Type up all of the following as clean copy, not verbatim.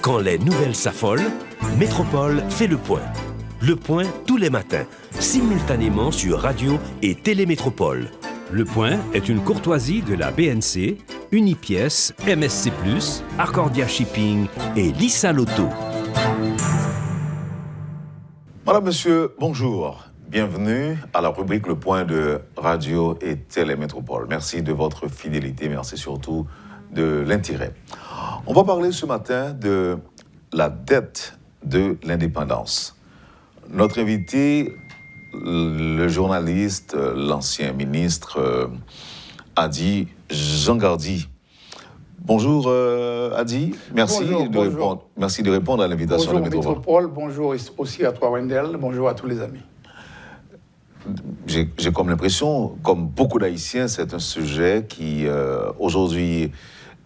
Quand les nouvelles s'affolent, Métropole fait le point. Le point tous les matins, simultanément sur Radio et Télémétropole. Le point est une courtoisie de la BNC, Unipièce, MSC+, Arcordia Shipping et Lissa Lotto. Madame, Monsieur, bonjour. Bienvenue à la rubrique Le Point de Radio et Télémétropole. Merci de votre fidélité, merci surtout de l'intérêt. On va parler ce matin de la dette de l'indépendance. Notre invité, le journaliste, l'ancien ministre Hadi Jangardi. Bonjour Hadi, merci, merci de répondre à l'invitation de Métropole. Bonjour Métropole, bonjour aussi à toi Wendell, bonjour à tous les amis. J'ai comme l'impression, comme beaucoup d'Haïtiens, c'est un sujet qui aujourd'hui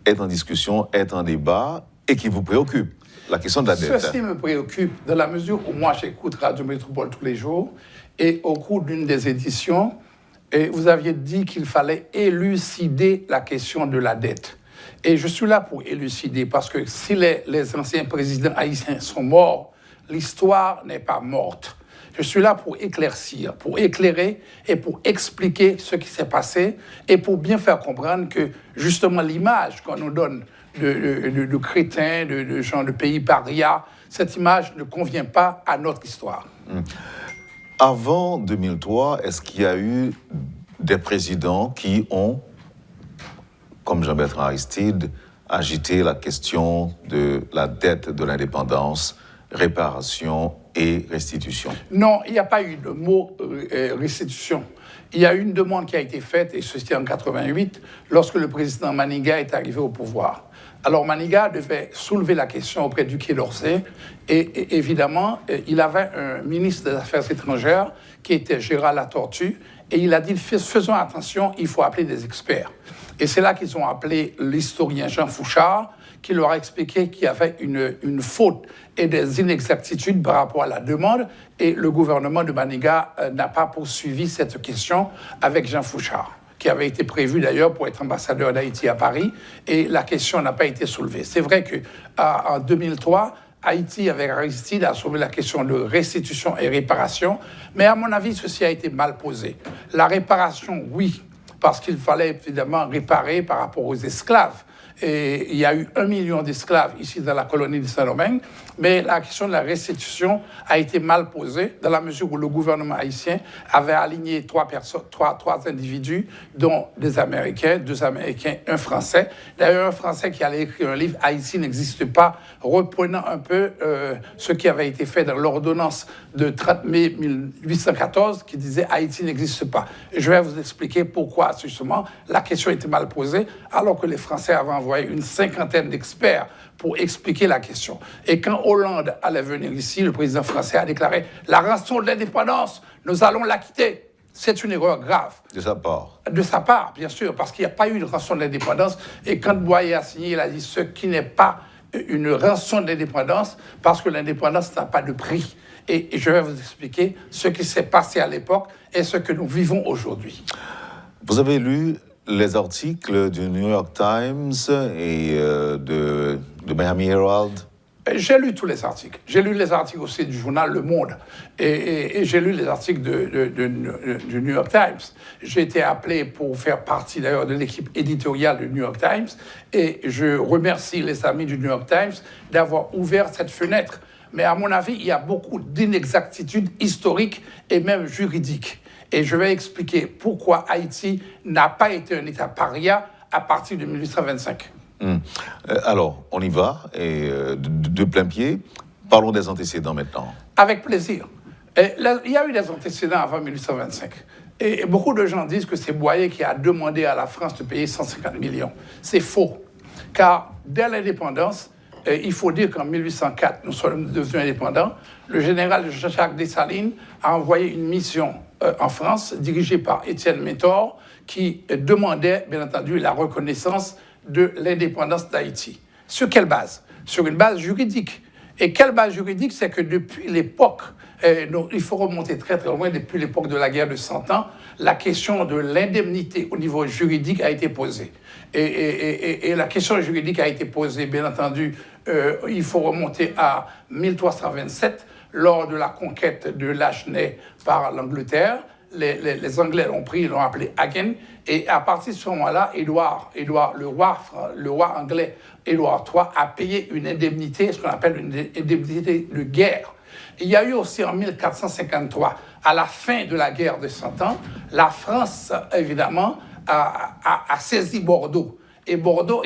est en discussion, est en débat et qui vous préoccupe, la question de la dette. Ceci me préoccupe dans la mesure où moi j'écoute Radio Métropole tous les jours et au cours d'une des éditions, vous aviez dit qu'il fallait élucider la question de la dette. Et je suis là pour élucider parce que si les anciens présidents haïtiens sont morts, l'histoire n'est pas morte. Je suis là pour éclaircir, pour éclairer et pour expliquer ce qui s'est passé et pour bien faire comprendre que justement l'image qu'on nous donne de crétins, de gens de pays parias, cette image ne convient pas à notre histoire. Avant 2003, est-ce qu'il y a eu des présidents qui ont, comme Jean-Bertrand Aristide, agité la question de la dette de l'indépendance, réparation et restitution? Non, il n'y a pas eu de mot restitution. Il y a eu une demande qui a été faite, et ceci en 88, lorsque le président Maniga est arrivé au pouvoir. Alors Maniga devait soulever la question auprès du Quai d'Orsay, et évidemment, il avait un ministre des Affaires étrangères qui était Gérald Latortue, et il a dit, faisons attention, il faut appeler des experts. Et c'est là qu'ils ont appelé l'historien Jean Fouchard, qui leur a expliqué qu'il y avait une faute et des inexactitudes par rapport à la demande, et le gouvernement de Maniga n'a pas poursuivi cette question avec Jean Fouchard, qui avait été prévu d'ailleurs pour être ambassadeur d'Haïti à Paris, et la question n'a pas été soulevée. C'est vrai qu'en 2003, Haïti, avec Aristide, a soulevé la question de restitution et réparation, mais à mon avis, ceci a été mal posé. La réparation, oui, parce qu'il fallait évidemment réparer par rapport aux esclaves. Et il y a eu 1 million d'esclaves ici dans la colonie de Saint-Domingue, mais la question de la restitution a été mal posée dans la mesure où le gouvernement haïtien avait aligné trois individus, dont des Américains, 2 Américains, 1 Français. D'ailleurs, un Français qui allait écrire un livre « Haïti n'existe pas », reprenant un peu ce qui avait été fait dans l'ordonnance de 30 mai 1814 qui disait « Haïti n'existe pas ». Je vais vous expliquer pourquoi, justement, la question était mal posée, alors que les Français avaient envoyé une 50aine d'experts pour expliquer la question. Et quand Hollande allait venir ici, le président français a déclaré « La rançon de l'indépendance, nous allons la quitter ». C'est une erreur grave. De sa part? De sa part, bien sûr, parce qu'il n'y a pas eu de rançon de l'indépendance. Et quand Boyer a signé, il a dit « Ce qui n'est pas une rançon de l'indépendance, parce que l'indépendance n'a pas de prix ». Et je vais vous expliquer ce qui s'est passé à l'époque et ce que nous vivons aujourd'hui. Vous avez lu les articles du New York Times et de Miami Herald? J'ai lu tous les articles. J'ai lu les articles aussi du journal Le Monde. Et j'ai lu les articles du New York Times. J'ai été appelé pour faire partie d'ailleurs de l'équipe éditoriale du New York Times. Et je remercie les amis du New York Times d'avoir ouvert cette fenêtre. Mais à mon avis, il y a beaucoup d'inexactitudes historiques et même juridiques. Et je vais expliquer pourquoi Haïti n'a pas été un État paria à partir de 1825. Alors, on y va, et de plein pied. Parlons des antécédents maintenant. Avec plaisir. Il y a eu des antécédents avant 1825. Et beaucoup de gens disent que c'est Boyer qui a demandé à la France de payer 150 millions. C'est faux. Car dès l'indépendance, il faut dire qu'en 1804, nous sommes devenus indépendants, le général Jacques Dessalines a envoyé une mission en France, dirigée par Étienne Méthor, qui demandait, bien entendu, la reconnaissance de l'indépendance d'Haïti. Sur quelle base? Sur une base juridique. Et quelle base juridique? C'est que depuis l'époque, il faut remonter très très loin, depuis l'époque de la guerre de 100 ans, la question de l'indemnité au niveau juridique a été posée. Et la question juridique a été posée, bien entendu, il faut remonter à 1327, lors de la conquête de l'Achenay par l'Angleterre. Les Anglais l'ont pris, ils l'ont appelé Hagen. Et à partir de ce moment-là, le roi anglais, Édouard III, a payé une indemnité, ce qu'on appelle une indemnité de guerre. Il y a eu aussi en 1453, à la fin de la guerre de 100 ans, la France, évidemment, a saisi Bordeaux. Et Bordeaux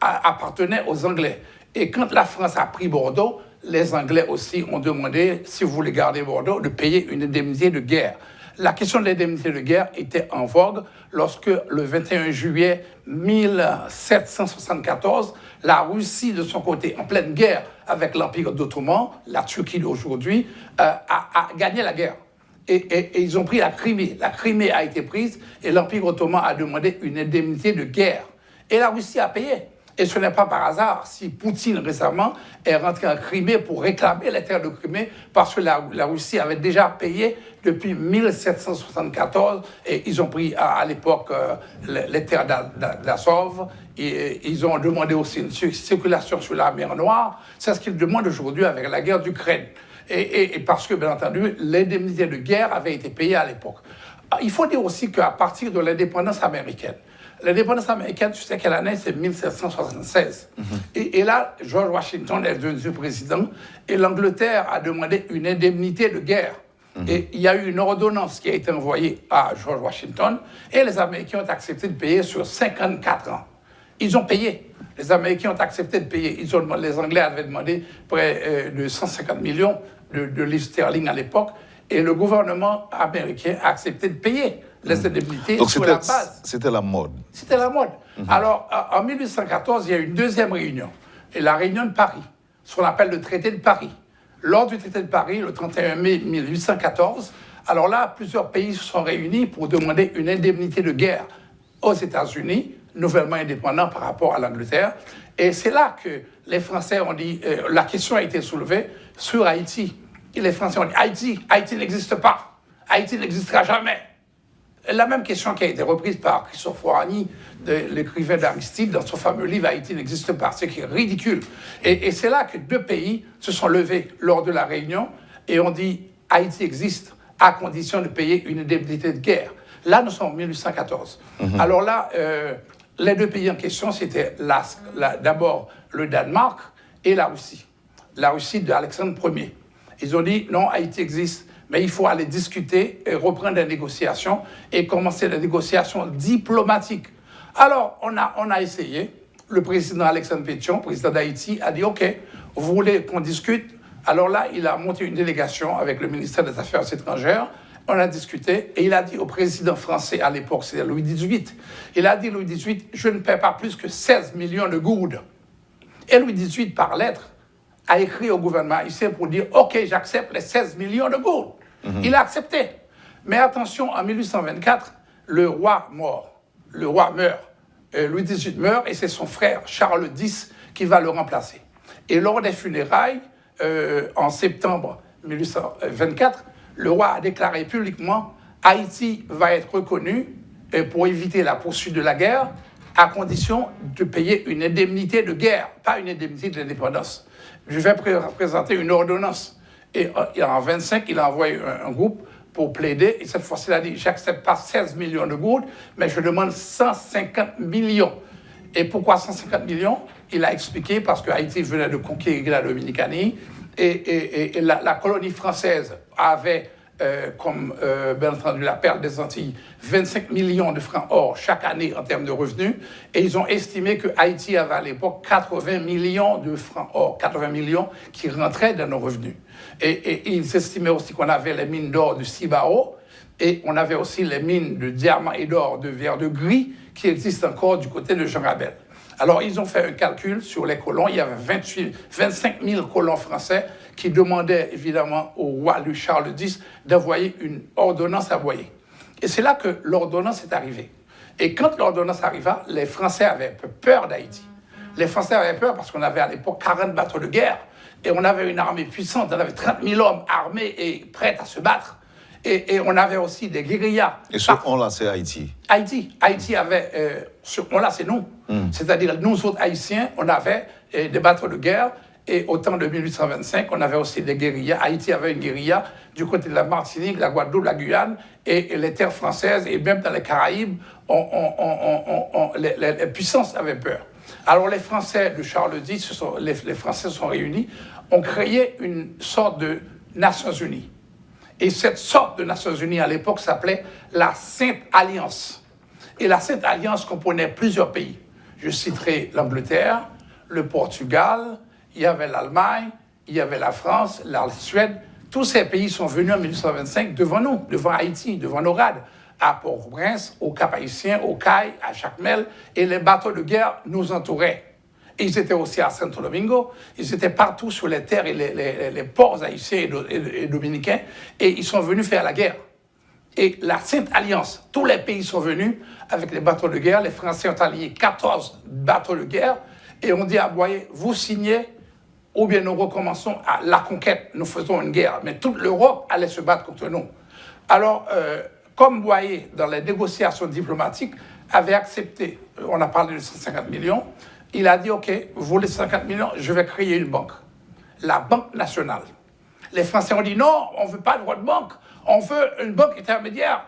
appartenait aux Anglais. Et quand la France a pris Bordeaux, les Anglais aussi ont demandé, si vous voulez garder Bordeaux, de payer une indemnité de guerre. La question de l'indemnité de guerre était en vogue lorsque, le 21 juillet 1774, la Russie, de son côté, en pleine guerre avec l'Empire ottoman, la Turquie d'aujourd'hui, a gagné la guerre. Et ils ont pris la Crimée. La Crimée a été prise et l'Empire ottoman a demandé une indemnité de guerre. Et la Russie a payé. Et ce n'est pas par hasard si Poutine, récemment, est rentré en Crimée pour réclamer les terres de Crimée, parce que la Russie avait déjà payé depuis 1774, et ils ont pris à l'époque les terres d'Azov, et ils ont demandé aussi une circulation sur la mer Noire. C'est ce qu'ils demandent aujourd'hui avec la guerre d'Ukraine. Et parce que, bien entendu, l'indemnité de guerre avait été payée à l'époque. Il faut dire aussi qu'à partir de l'indépendance américaine, l'indépendance américaine, tu sais quelle année? C'est 1776. Et là, George Washington est devenu président et l'Angleterre a demandé une indemnité de guerre. Et il y a eu une ordonnance qui a été envoyée à George Washington et les Américains ont accepté de payer sur 54 ans. Ils ont payé. Les Américains ont accepté de payer. Les Anglais avaient demandé près de 150 millions de livres sterling à l'époque et le gouvernement américain a accepté de payer les indemnités. Donc sur la base. C'était la mode. C'était la mode. Alors, en 1814, il y a eu une deuxième réunion, et la réunion de Paris, ce qu'on appelle le traité de Paris. Lors du traité de Paris, le 31 mai 1814, alors là, plusieurs pays se sont réunis pour demander une indemnité de guerre aux États-Unis, nouvellement indépendants par rapport à l'Angleterre. Et c'est là que les Français ont dit, la question a été soulevée sur Haïti. Et les Français ont dit, Haïti n'existe pas. Haïti n'existera jamais. La même question qui a été reprise par Christophe Ouarani, l'écrivain d'Aristide, dans son fameux livre « Haïti n'existe pas », ce qui est ridicule. Et c'est là que deux pays se sont levés lors de la réunion et ont dit « Haïti existe à condition de payer une indemnité de guerre ». Là, nous sommes en 1814. Alors là, les deux pays en question, c'était d'abord le Danemark et la Russie. La Russie d'Alexandre Ier. Ils ont dit « Non, Haïti existe ». Mais il faut aller discuter et reprendre des négociations et commencer des négociations diplomatiques. Alors, on a essayé. Le président Alexandre Pétion, président d'Haïti, a dit « OK, vous voulez qu'on discute ?» Alors là, il a monté une délégation avec le ministère des Affaires étrangères. On a discuté et il a dit au président français, à l'époque, c'était Louis XVIII, il a dit, Louis XVIII, je ne paie pas plus que 16 millions de gourdes. Et Louis XVIII, par lettre, a écrit au gouvernement haïtien pour dire « OK, j'accepte les 16 millions de gourdes ». Il a accepté. Mais attention, en 1824, le roi meurt. Louis XVIII meurt et c'est son frère, Charles X, qui va le remplacer. Et lors des funérailles, en septembre 1824, le roi a déclaré publiquement « Haïti va être reconnu pour éviter la poursuite de la guerre à condition de payer une indemnité de guerre, pas une indemnité de l'indépendance. Je vais présenter une ordonnance. » Et en 25, il a envoyé un groupe pour plaider. Et cette fois-ci, il a dit, j'accepte pas 16 millions de gourdes, mais je demande 150 millions. Et pourquoi 150 millions? Il a expliqué, parce que Haïti venait de conquérir la Dominicanie, et la colonie française avait, bien entendu, la perle des Antilles, 25 millions de francs or chaque année en termes de revenus. Et ils ont estimé que Haïti avait à l'époque 80 millions de francs or, 80 millions qui rentraient dans nos revenus. Et ils estimaient aussi qu'on avait les mines d'or du Cibao et on avait aussi les mines de diamants et d'or de verre de gris qui existent encore du côté de Jean Rabel. Alors, ils ont fait un calcul sur les colons. Il y avait 25 000 colons français qui demandaient évidemment au roi Louis Charles X d'envoyer une ordonnance à Boyer. Et c'est là que l'ordonnance est arrivée. Et quand l'ordonnance arriva, les Français avaient peur d'Haïti. Les Français avaient peur parce qu'on avait à l'époque 40 bateaux de guerre et on avait une armée puissante, on avait 30 000 hommes armés et prêts à se battre. Et on avait aussi des guérillas. Et ce on-là, c'est Haïti. Haïti avait, on-là, c'est nous. C'est-à-dire, nous autres Haïtiens, on avait des bateaux de guerre. Et au temps de 1825, on avait aussi des guérillas. Haïti avait une guérilla du côté de la Martinique, la Guadeloupe, la Guyane et les terres françaises. Et même dans les Caraïbes, les puissances avaient peur. Alors les Français de Charles X, les Français se sont réunis, ont créé une sorte de Nations Unies. Et cette sorte de Nations Unies, à l'époque, s'appelait la Sainte Alliance. Et la Sainte Alliance comprenait plusieurs pays. Je citerai l'Angleterre, le Portugal, il y avait l'Allemagne, il y avait la France, la Suède. Tous ces pays sont venus en 1825 devant nous, devant Haïti, devant nos rades, à Port-au-Prince, au Cap-Haïtien, au Caille, à Jacmel, et les bateaux de guerre nous entouraient. Et ils étaient aussi à Santo Domingo, ils étaient partout sur les terres et les ports haïtiens et dominicains, et ils sont venus faire la guerre. Et la Sainte Alliance, tous les pays sont venus avec les bateaux de guerre, les Français ont allié 14 bateaux de guerre, et on dit à Boyer, vous signez, ou bien nous recommençons à la conquête, nous faisons une guerre, mais toute l'Europe allait se battre contre nous. Alors, comme Boyer, dans les négociations diplomatiques, avait accepté, on a parlé de 150 millions, il a dit, OK, vous voulez 150 millions, je vais créer une banque, la Banque nationale. Les Français ont dit, non, on ne veut pas de votre banque, on veut une banque intermédiaire.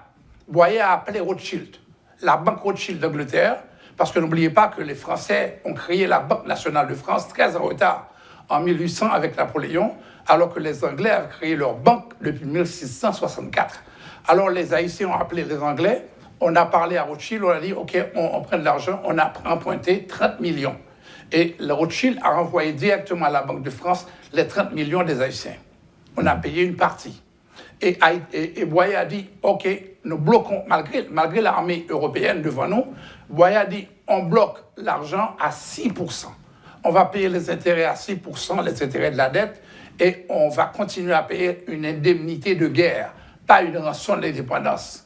Boyer a appelé Rothschild, la Banque Rothschild d'Angleterre, parce que n'oubliez pas que les Français ont créé la Banque nationale de France très en retard, en 1800 avec Napoléon, alors que les Anglais avaient créé leur banque depuis 1664. Alors les Haïtiens ont appelé les Anglais, on a parlé à Rothschild, on a dit, OK, on prend de l'argent, on a emprunté 30 millions. Et le Rothschild a envoyé directement à la Banque de France les 30 millions des Haïtiens. On a payé une partie. Et Boyer a dit, OK, nous bloquons, malgré l'armée européenne devant nous, Boyer a dit, on bloque l'argent à 6%. On va payer les intérêts à 6%, les intérêts de la dette, et on va continuer à payer une indemnité de guerre, pas une rançon de l'indépendance.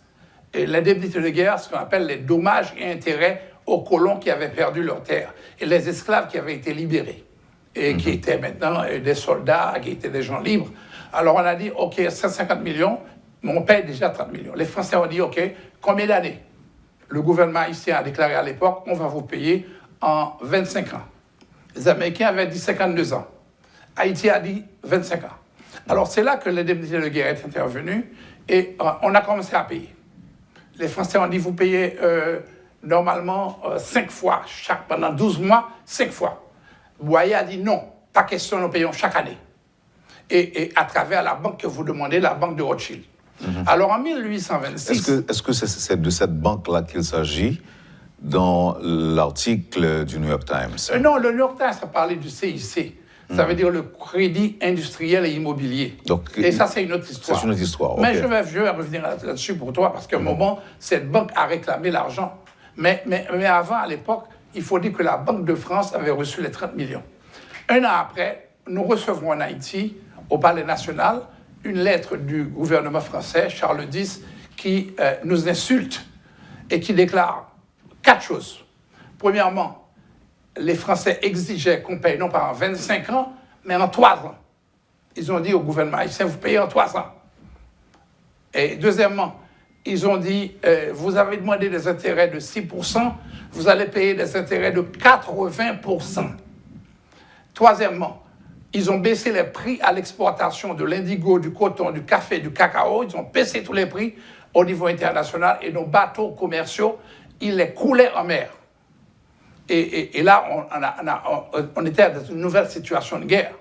Et l'indemnité de guerre, ce qu'on appelle les dommages et intérêts aux colons qui avaient perdu leur terre, et les esclaves qui avaient été libérés, et qui étaient maintenant des soldats, qui étaient des gens libres. Alors on a dit, OK, 150 millions, mais on paye déjà 30 millions. Les Français ont dit, OK, combien d'années? Le gouvernement haïtien a déclaré à l'époque, on va vous payer en 25 ans. Les Américains avaient dit 52 ans. Haïti a dit 25 ans. Alors c'est là que l'indemnité de guerre est intervenue et on a commencé à payer. Les Français ont dit, vous payez normalement 5 fois, pendant 12 mois, 5 fois. Boyer a dit non, pas question, nous payons chaque année. Et à travers la banque que vous demandez, la banque de Rothschild. Alors en 1826... Est-ce que c'est de cette banque-là qu'il s'agit dans l'article du New York Times? Non, le New York Times a parlé du CIC. Ça veut dire le Crédit Industriel et Immobilier. Donc, et ça, c'est une autre histoire. C'est une autre histoire, Mais okay. je vais revenir là-dessus pour toi, parce qu'à un moment, cette banque a réclamé l'argent. Mais avant, à l'époque, il faut dire que la Banque de France avait reçu les 30 millions. Un an après, nous recevons en Haïti, au Palais national, une lettre du gouvernement français, Charles X, qui nous insulte et qui déclare 4 choses. Premièrement, les Français exigeaient qu'on paye non pas en 25 ans, mais en 3 ans. Ils ont dit au gouvernement haïtien, vous payez en 3 ans. Et deuxièmement, ils ont dit, vous avez demandé des intérêts de 6%, vous allez payer des intérêts de 80%. Troisièmement, ils ont baissé les prix à l'exportation de l'indigo, du coton, du café, du cacao. Ils ont baissé tous les prix au niveau international et nos bateaux commerciaux, ils les coulaient en mer. Et là, on était dans une nouvelle situation de guerre.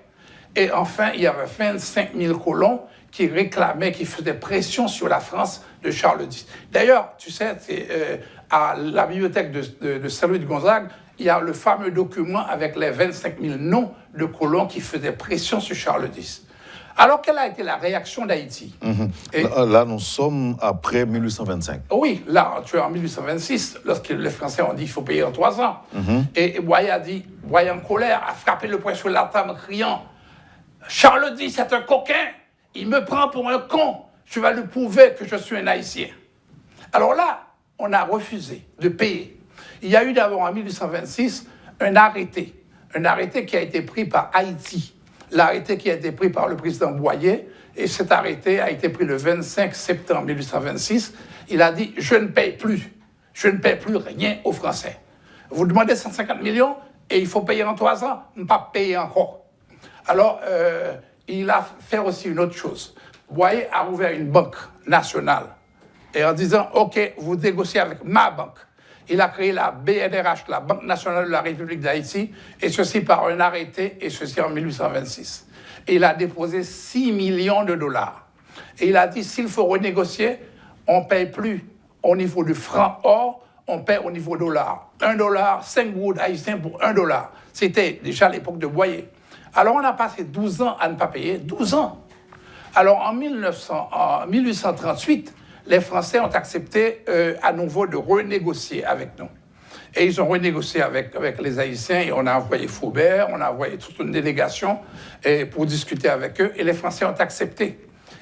Et enfin, il y avait 25 000 colons qui réclamaient, qui faisaient pression sur la France de Charles X. D'ailleurs, tu sais, à la bibliothèque de Saint-Louis de Gonzague, il y a le fameux document avec les 25 000 noms de colons qui faisaient pression sur Charles X. Alors, quelle a été la réaction d'Haïti? Là, nous sommes après 1825. Oui, là, tu es en 1826, lorsque les Français ont dit qu'il faut payer en 3 ans. Et Boyer a dit, Boyer en colère, a frappé le poing sur la table en criant « Charles X est un coquin, il me prend pour un con, je vais lui prouver que je suis un Haïtien. » Alors là, on a refusé de payer. Il y a eu d'abord en 1826 un arrêté qui a été pris par Haïti, l'arrêté qui a été pris par le président Boyer, et cet arrêté a été pris le 25 septembre 1826. Il a dit « je ne paye plus rien aux Français. Vous demandez 150 millions et il faut payer en 3 ans, ne pas payer encore. » Alors, il a fait aussi une autre chose. Boyer a ouvert une banque nationale et en disant « ok, vous négociez avec ma banque ». Il a créé la BNRH, la Banque nationale de la République d'Haïti, et ceci par un arrêté, et ceci en 1826. Et il a déposé 6 millions de dollars. Et il a dit, s'il faut renégocier, on ne paye plus au niveau du franc or, on paye au niveau dollar. $1, 5 gouttes haïtiens pour $1. C'était déjà l'époque de Boyer. Alors on a passé 12 ans à ne pas payer, 12 ans. Alors en 1838, les Français ont accepté à nouveau de renégocier avec nous. Et ils ont renégocié avec les Haïtiens et on a envoyé Faubert, on a envoyé toute une délégation pour discuter avec eux et les Français ont accepté.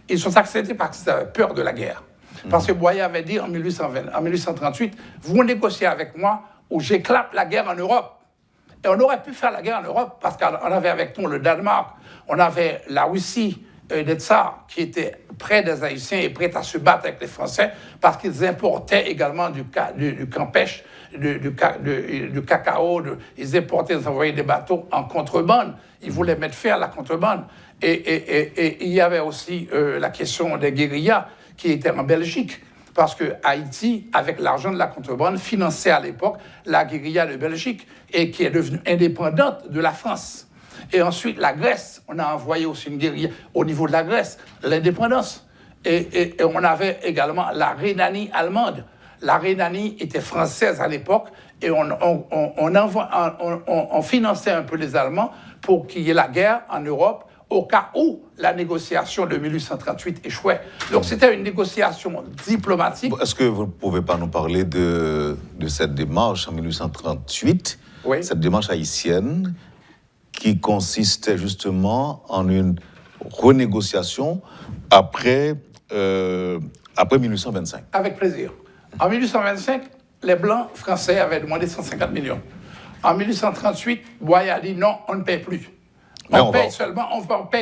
Ils ont accepté parce qu'ils avaient peur de la guerre. Parce que Boyer avait dit en 1838, vous négociez avec moi ou j'éclate la guerre en Europe. Et on aurait pu faire la guerre en Europe parce qu'on avait avec nous le Danemark, on avait la Russie, des tsars qui étaient près des Haïtiens et prêts à se battre avec les Français parce qu'ils importaient également du campèche, du cacao, ils importaient, ils envoyaient des bateaux en contrebande. Ils voulaient mettre fin à la contrebande. Et il y avait aussi la question des guérillas qui étaient en Belgique parce que Haïti, avec l'argent de la contrebande, finançait à l'époque la guérilla de Belgique et qui est devenue indépendante de la France. Et ensuite, la Grèce, on a envoyé aussi une guérilla au niveau de la Grèce, l'indépendance. Et on avait également la Rhénanie allemande. La Rhénanie était française à l'époque et on finançait un peu les Allemands pour qu'il y ait la guerre en Europe au cas où la négociation de 1838 échouait. Donc c'était une négociation diplomatique. Est-ce que vous ne pouvez pas nous parler de cette démarche en 1838, oui. Cette démarche haïtienne qui consistait justement en une renégociation après 1825. Avec plaisir. En 1825, les Blancs français avaient demandé 150 millions. En 1838, Boyer a dit non, on ne paye plus. On paye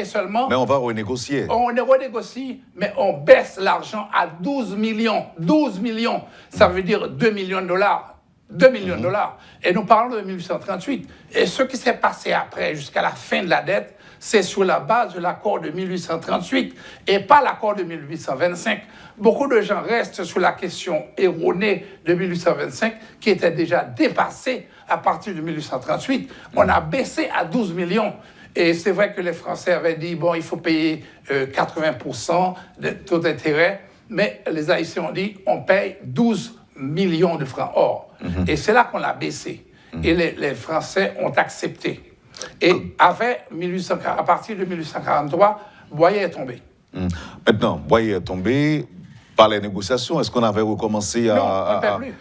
seulement. Mais on va renégocier. On renégocie, mais on baisse l'argent à 12 millions. 12 millions, ça veut dire 2 millions de dollars. 2 millions de dollars. Et nous parlons de 1838. Et ce qui s'est passé après, jusqu'à la fin de la dette, c'est sur la base de l'accord de 1838 et pas l'accord de 1825. Beaucoup de gens restent sur la question erronée de 1825 qui était déjà dépassée à partir de 1838. On a baissé à 12 millions. Et c'est vrai que les Français avaient dit, bon, il faut payer 80% de taux d'intérêt, mais les Haïtiens ont dit, on paye 12 millions de francs or. Et c'est là qu'on l'a baissé. Et les Français ont accepté. Et à partir de 1843, Boyer est tombé. Maintenant, Boyer est tombé par les négociations. Est-ce qu'on avait recommencé à... Non, on ne peut plus.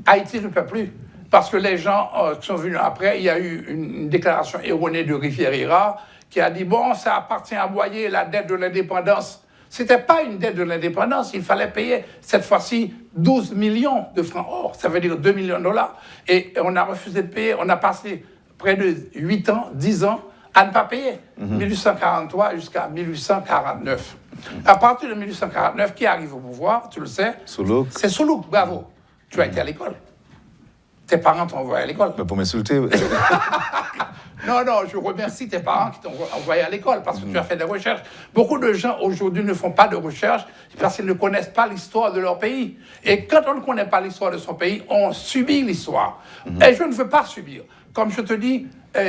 Haïti ne peut plus. Parce que les gens qui sont venus après, il y a eu une déclaration erronée de Rivière qui a dit, bon, ça appartient à Boyer, la dette de l'indépendance. Ce n'était pas une dette de l'indépendance, il fallait payer cette fois-ci 12 millions de francs or, ça veut dire 2 millions de dollars. Et on a refusé de payer, on a passé près de 8 ans, 10 ans à ne pas payer, 1843 jusqu'à 1849. À partir de 1849, qui arrive au pouvoir, tu le sais, Soulouk. C'est Soulouk, bravo. Tu as été à l'école. Tes parents t'ont envoyé à l'école. Mais pour m'insulter... Non, je remercie tes parents qui t'ont envoyé à l'école parce que tu as fait des recherches. Beaucoup de gens aujourd'hui ne font pas de recherches parce qu'ils ne connaissent pas l'histoire de leur pays. Et quand on ne connaît pas l'histoire de son pays, on subit l'histoire. Et je ne veux pas subir. Comme je te dis,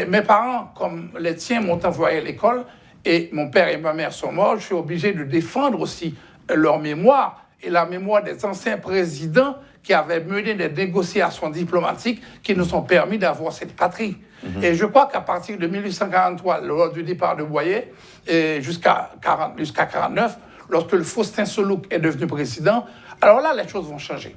mes parents, comme les tiens, m'ont envoyé à l'école et mon père et ma mère sont morts. Je suis obligé de défendre aussi leur mémoire et la mémoire des anciens présidents qui avaient mené des négociations diplomatiques qui nous ont permis d'avoir cette patrie. Et je crois qu'à partir de 1843, lors du départ de Boyer, jusqu'à 1949, lorsque le Faustin Soulouk est devenu président, alors là, les choses vont changer.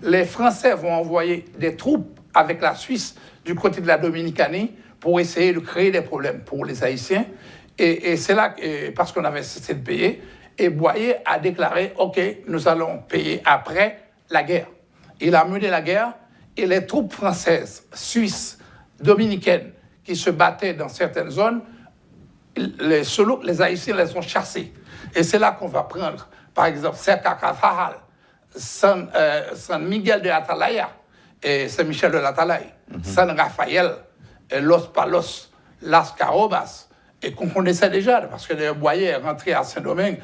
Les Français vont envoyer des troupes avec la Suisse du côté de la Dominicanie pour essayer de créer des problèmes pour les Haïtiens. Et c'est là, parce qu'on avait cessé de payer, et Boyer a déclaré, OK, nous allons payer après la guerre. Il a mené la guerre et les troupes françaises, suisses dominicaines qui se battaient dans certaines zones, les Haïtiens les ont chassés. Et c'est là qu'on va prendre, par exemple, Sercacafahal, San Miguel de Atalaya, et Saint-Michel de l'Atalaye, San Rafael, Los Palos, Las Carobas, et qu'on connaissait déjà, parce que le Boyer est rentré à Saint-Domingue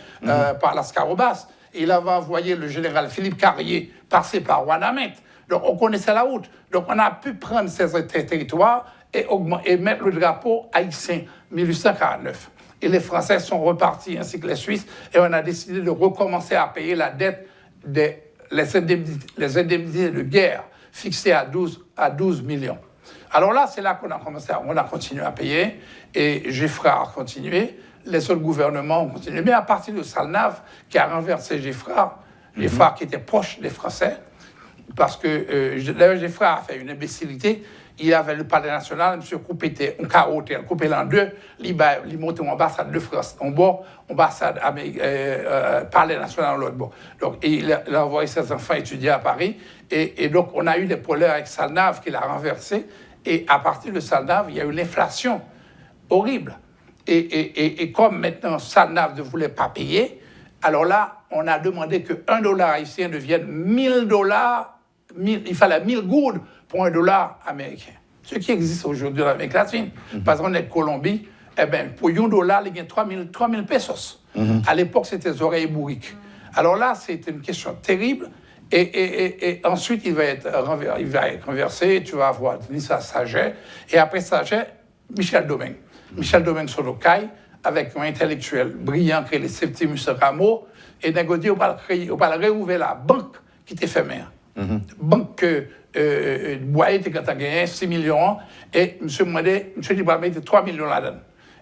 par Las Carobas. Il avait envoyé le général Philippe Carrier passer par Ouanamet. Donc on connaissait la route. Donc on a pu prendre ces territoires et mettre le drapeau haïtien 1849. Et les Français sont repartis, ainsi que les Suisses, et on a décidé de recommencer à payer la dette les indemnités de guerre fixées à 12 millions. Alors là, c'est là qu'on a continué à payer, et Giffard a continué, les autres gouvernements ont continué. Mais à partir de Salnave, qui a renversé Giffard, Giffard qui était proche des Français, parce que d'ailleurs Giffard a fait une imbécilité. Il avait le palais national, M. Coupé était un carotté, coupé en deux, il montait en ambassade de France, en bord, ambassade palais national en l'autre bord. Donc il a envoyé ses enfants étudier à Paris, et donc on a eu des problèmes avec Salnave qui l'a renversé, et à partir de Salnave, il y a eu l'inflation horrible. Et comme maintenant Salnave ne voulait pas payer, alors là, on a demandé que $1 haïtien devienne $1000, il fallait 1000 gourdes pour $1 américain. Ce qui existe aujourd'hui en Amérique latine. Par exemple, en Colombie, eh ben, pour $1, il y a 3000 pesos. À l'époque, c'était les oreilles bourriques. Alors là, c'est une question terrible. Et ensuite, il va être renversé. Tu vas avoir Nissa Saget. Et après Saget, Michel Domingue. Michel Domingue Solocaille, avec un intellectuel brillant qui est le Septimus Rameau. Et négocié, on va réouvrir la banque qui était fermée. Banque que Boyer était gagné 6 millions, et M. Dibra mettait 3 millions là-dedans.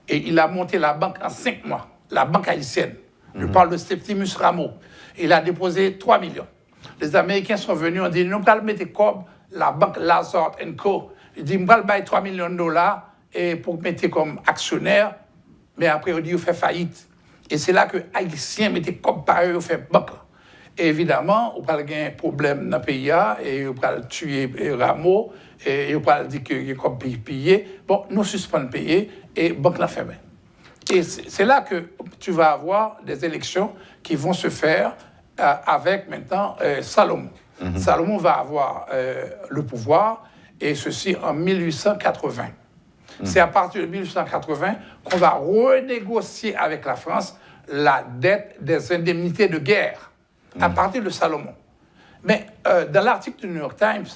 Et il a monté la banque en 5 mois, la banque haïtienne. Je parle de Septimus Rameau. Il a déposé 3 millions. Les Américains sont venus, on dit, nous allons mettre comme la banque Lazard & Co. Il dit, nous allons mettre 3 millions de dollars et pour mettre comme actionnaire, mais après, on dit, on fait faillite. Et c'est là que les Haïtiens mettaient comme par eux, on fait banque. Et évidemment, on va avoir un problème dans le pays, et on va tuer Rameau, et on va dire qu'il est comme payé. Bon, nous suspendons payer, et banque l'a fermé. Et c'est là que tu vas avoir des élections qui vont se faire avec maintenant Salomon. Salomon va avoir le pouvoir, et ceci en 1880. C'est à partir de 1880 qu'on va renégocier avec la France la dette des indemnités de guerre, à partir de Salomon. Mais dans l'article du New York Times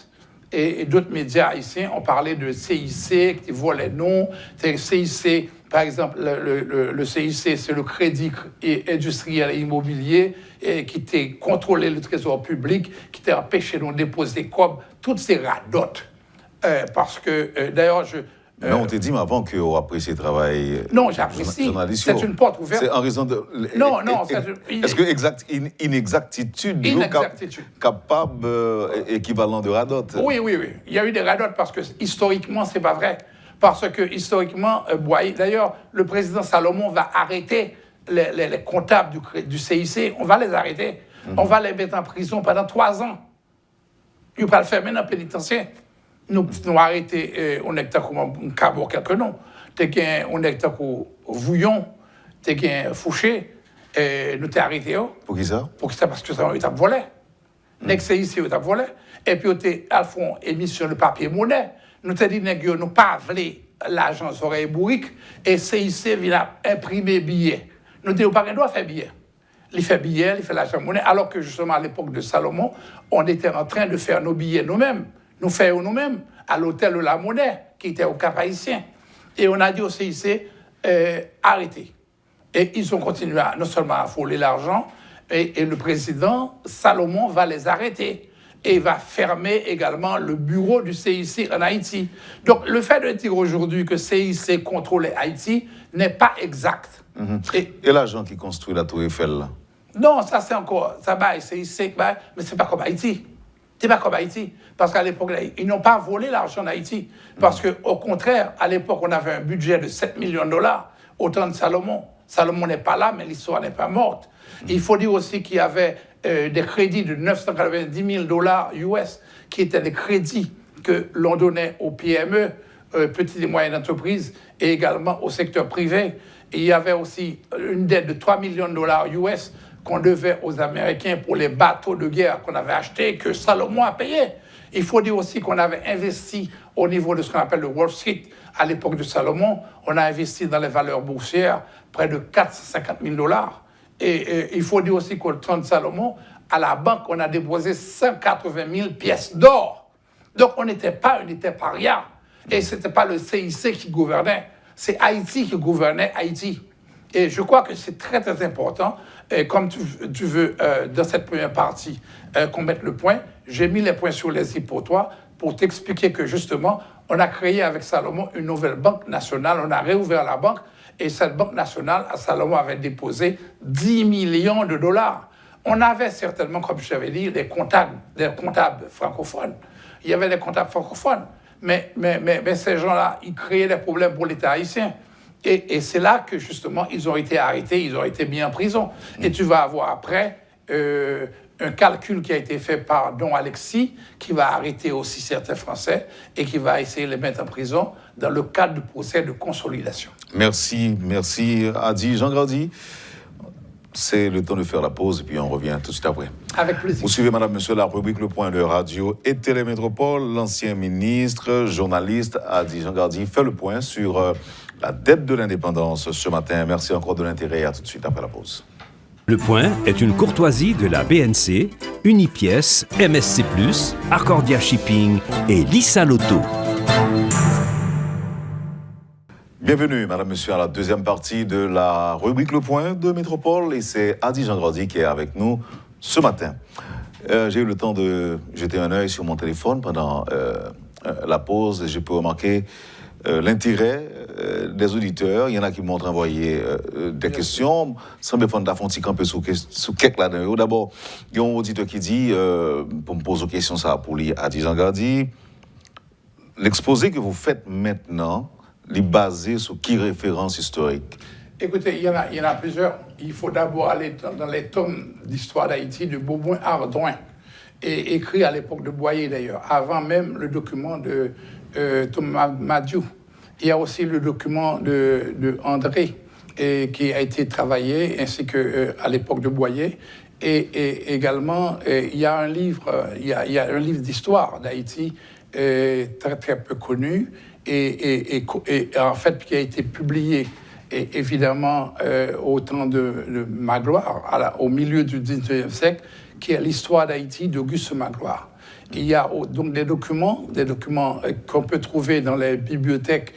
et d'autres médias haïtiens, on parlait de CIC qui voit les noms. CIC, par exemple, le CIC, c'est le Crédit Industriel et Immobilier, qui était contrôlé le trésor public, qui était empêché de déposer comme toutes ces radotes. Parce que, d'ailleurs, mais on t'a dit avant qu'on apprécie le travail. Non, j'apprécie. C'est une porte ouverte. C'est en raison de. Non. Est-ce que inexactitude capable équivalent de radote? Oui. Il y a eu des radotes parce que historiquement, c'est pas vrai. Parce que historiquement, Boyer, d'ailleurs, le président Salomon va arrêter les comptables du CIC. On va les arrêter. On va les mettre en prison pendant 3 ans. Il va le faire maintenant pénitentiaire. Nous arrêté, on est comme un cabot quelques noms. On est comme Vouillon, Fouché, nous t'es arrêté. Pour qui ça? Pour qui ça? Parce que ça, on t'a volé. Next ici, on t'a volé. Et puis, on t'a fond émis sur le papier monnaie. Nous t'ai dit, nous pas volé l'argent sur les bourriques, et CIC vient imprimer billets. Nous t'ai dit, on doit faire billets. Il fait billets, il fait l'argent monnaie, alors que justement, à l'époque de Salomon, on était en train de faire nos billets nous-mêmes. Nous faisons nous-mêmes à l'hôtel de la Monnaie, qui était au Cap Haïtien. Et on a dit au CIC, arrêtez. Et ils ont continué non seulement à voler l'argent, et le président Salomon va les arrêter. Et va fermer également le bureau du CIC en Haïti. Donc le fait de dire aujourd'hui que CIC contrôlait Haïti n'est pas exact. Et l'argent qui construit la Tour Eiffel, là? Non, ça c'est encore, ça va, CIC, mais c'est pas comme Haïti. C'est pas comme Haïti. Parce qu'à l'époque, ils n'ont pas volé l'argent d'Haïti. Parce qu'au contraire, à l'époque, on avait un budget de 7 millions de dollars au temps de Salomon. Salomon n'est pas là, mais l'histoire n'est pas morte. Il faut dire aussi qu'il y avait des crédits de 990 000 $ US, qui étaient des crédits que l'on donnait aux PME petites et moyennes entreprises et également au secteur privé. Et il y avait aussi une dette de 3 millions de dollars US qu'on devait aux Américains pour les bateaux de guerre qu'on avait achetés, que Salomon a payé. Il faut dire aussi qu'on avait investi au niveau de ce qu'on appelle le Wall Street. À l'époque de Salomon, on a investi dans les valeurs boursières près de 450 000 dollars. Et il faut dire aussi qu'au temps de Salomon, à la banque, on a déposé 180 000 pièces d'or. Donc, on n'était pas rien. Et ce n'était pas le CIC qui gouvernait, c'est Haïti qui gouvernait Haïti. Et je crois que c'est très, très important. Et comme tu veux, dans cette première partie, qu'on mette le point, j'ai mis les points sur les i pour toi, pour t'expliquer que justement, on a créé avec Salomon une nouvelle banque nationale, on a réouvert la banque, et cette banque nationale, Salomon avait déposé 10 millions de dollars. On avait certainement, comme je t'avais dit, des comptables francophones. Il y avait des comptables francophones, mais ces gens-là, ils créaient des problèmes pour l'État haïtien. Et c'est là que, justement, ils ont été arrêtés, ils ont été mis en prison. Et tu vas avoir après un calcul qui a été fait par Don Alexis, qui va arrêter aussi certains Français et qui va essayer de les mettre en prison dans le cadre du procès de consolidation. Merci Adi. Jean Grandi, c'est le temps de faire la pause et puis on revient tout de suite après. Avec plaisir. Vous suivez, madame, monsieur, la rubrique Le Point de Radio et Télémétropole. L'ancien ministre, journaliste Adi Jean Grandi fait le point sur la dette de l'indépendance ce matin. Merci encore de l'intérêt. À tout de suite après la pause. Le Point est une courtoisie de la BNC, Unipièce, MSC+, Accordia Shipping et Lisa Lotto. Bienvenue, madame, monsieur, à la deuxième partie de la rubrique Le Point de Métropole. Et c'est Adi Jean Grandi qui est avec nous ce matin. J'ai eu le temps de jeter un œil sur mon téléphone pendant la pause et j'ai pu remarquer l'intérêt des auditeurs. Il y en a qui m'ont envoyé des questions. Sans me prendre la fontique un peu sous quelques là-dedans. D'abord, il y a un auditeur qui dit, pour me poser une question, ça pour lui, Adi Jean Grandi, l'exposé que vous faites maintenant, est basé sur qui référence historique? Écoutez, il y en a plusieurs. Il faut d'abord aller dans les tomes d'histoire d'Haïti de Beauboin-Ardouin, et écrit à l'époque de Boyer d'ailleurs, avant même le document de Thomas Madiou. Il y a aussi le document de André qui a été travaillé, ainsi qu'à l'époque de Boyer. Et également, il y a un livre, il y a un livre d'histoire d'Haïti très, très peu connu, et en fait qui a été publié évidemment au temps de Magloire, au milieu du XIXe siècle, qui est l'histoire d'Haïti d'Auguste Magloire. Il y a donc des documents qu'on peut trouver dans les bibliothèques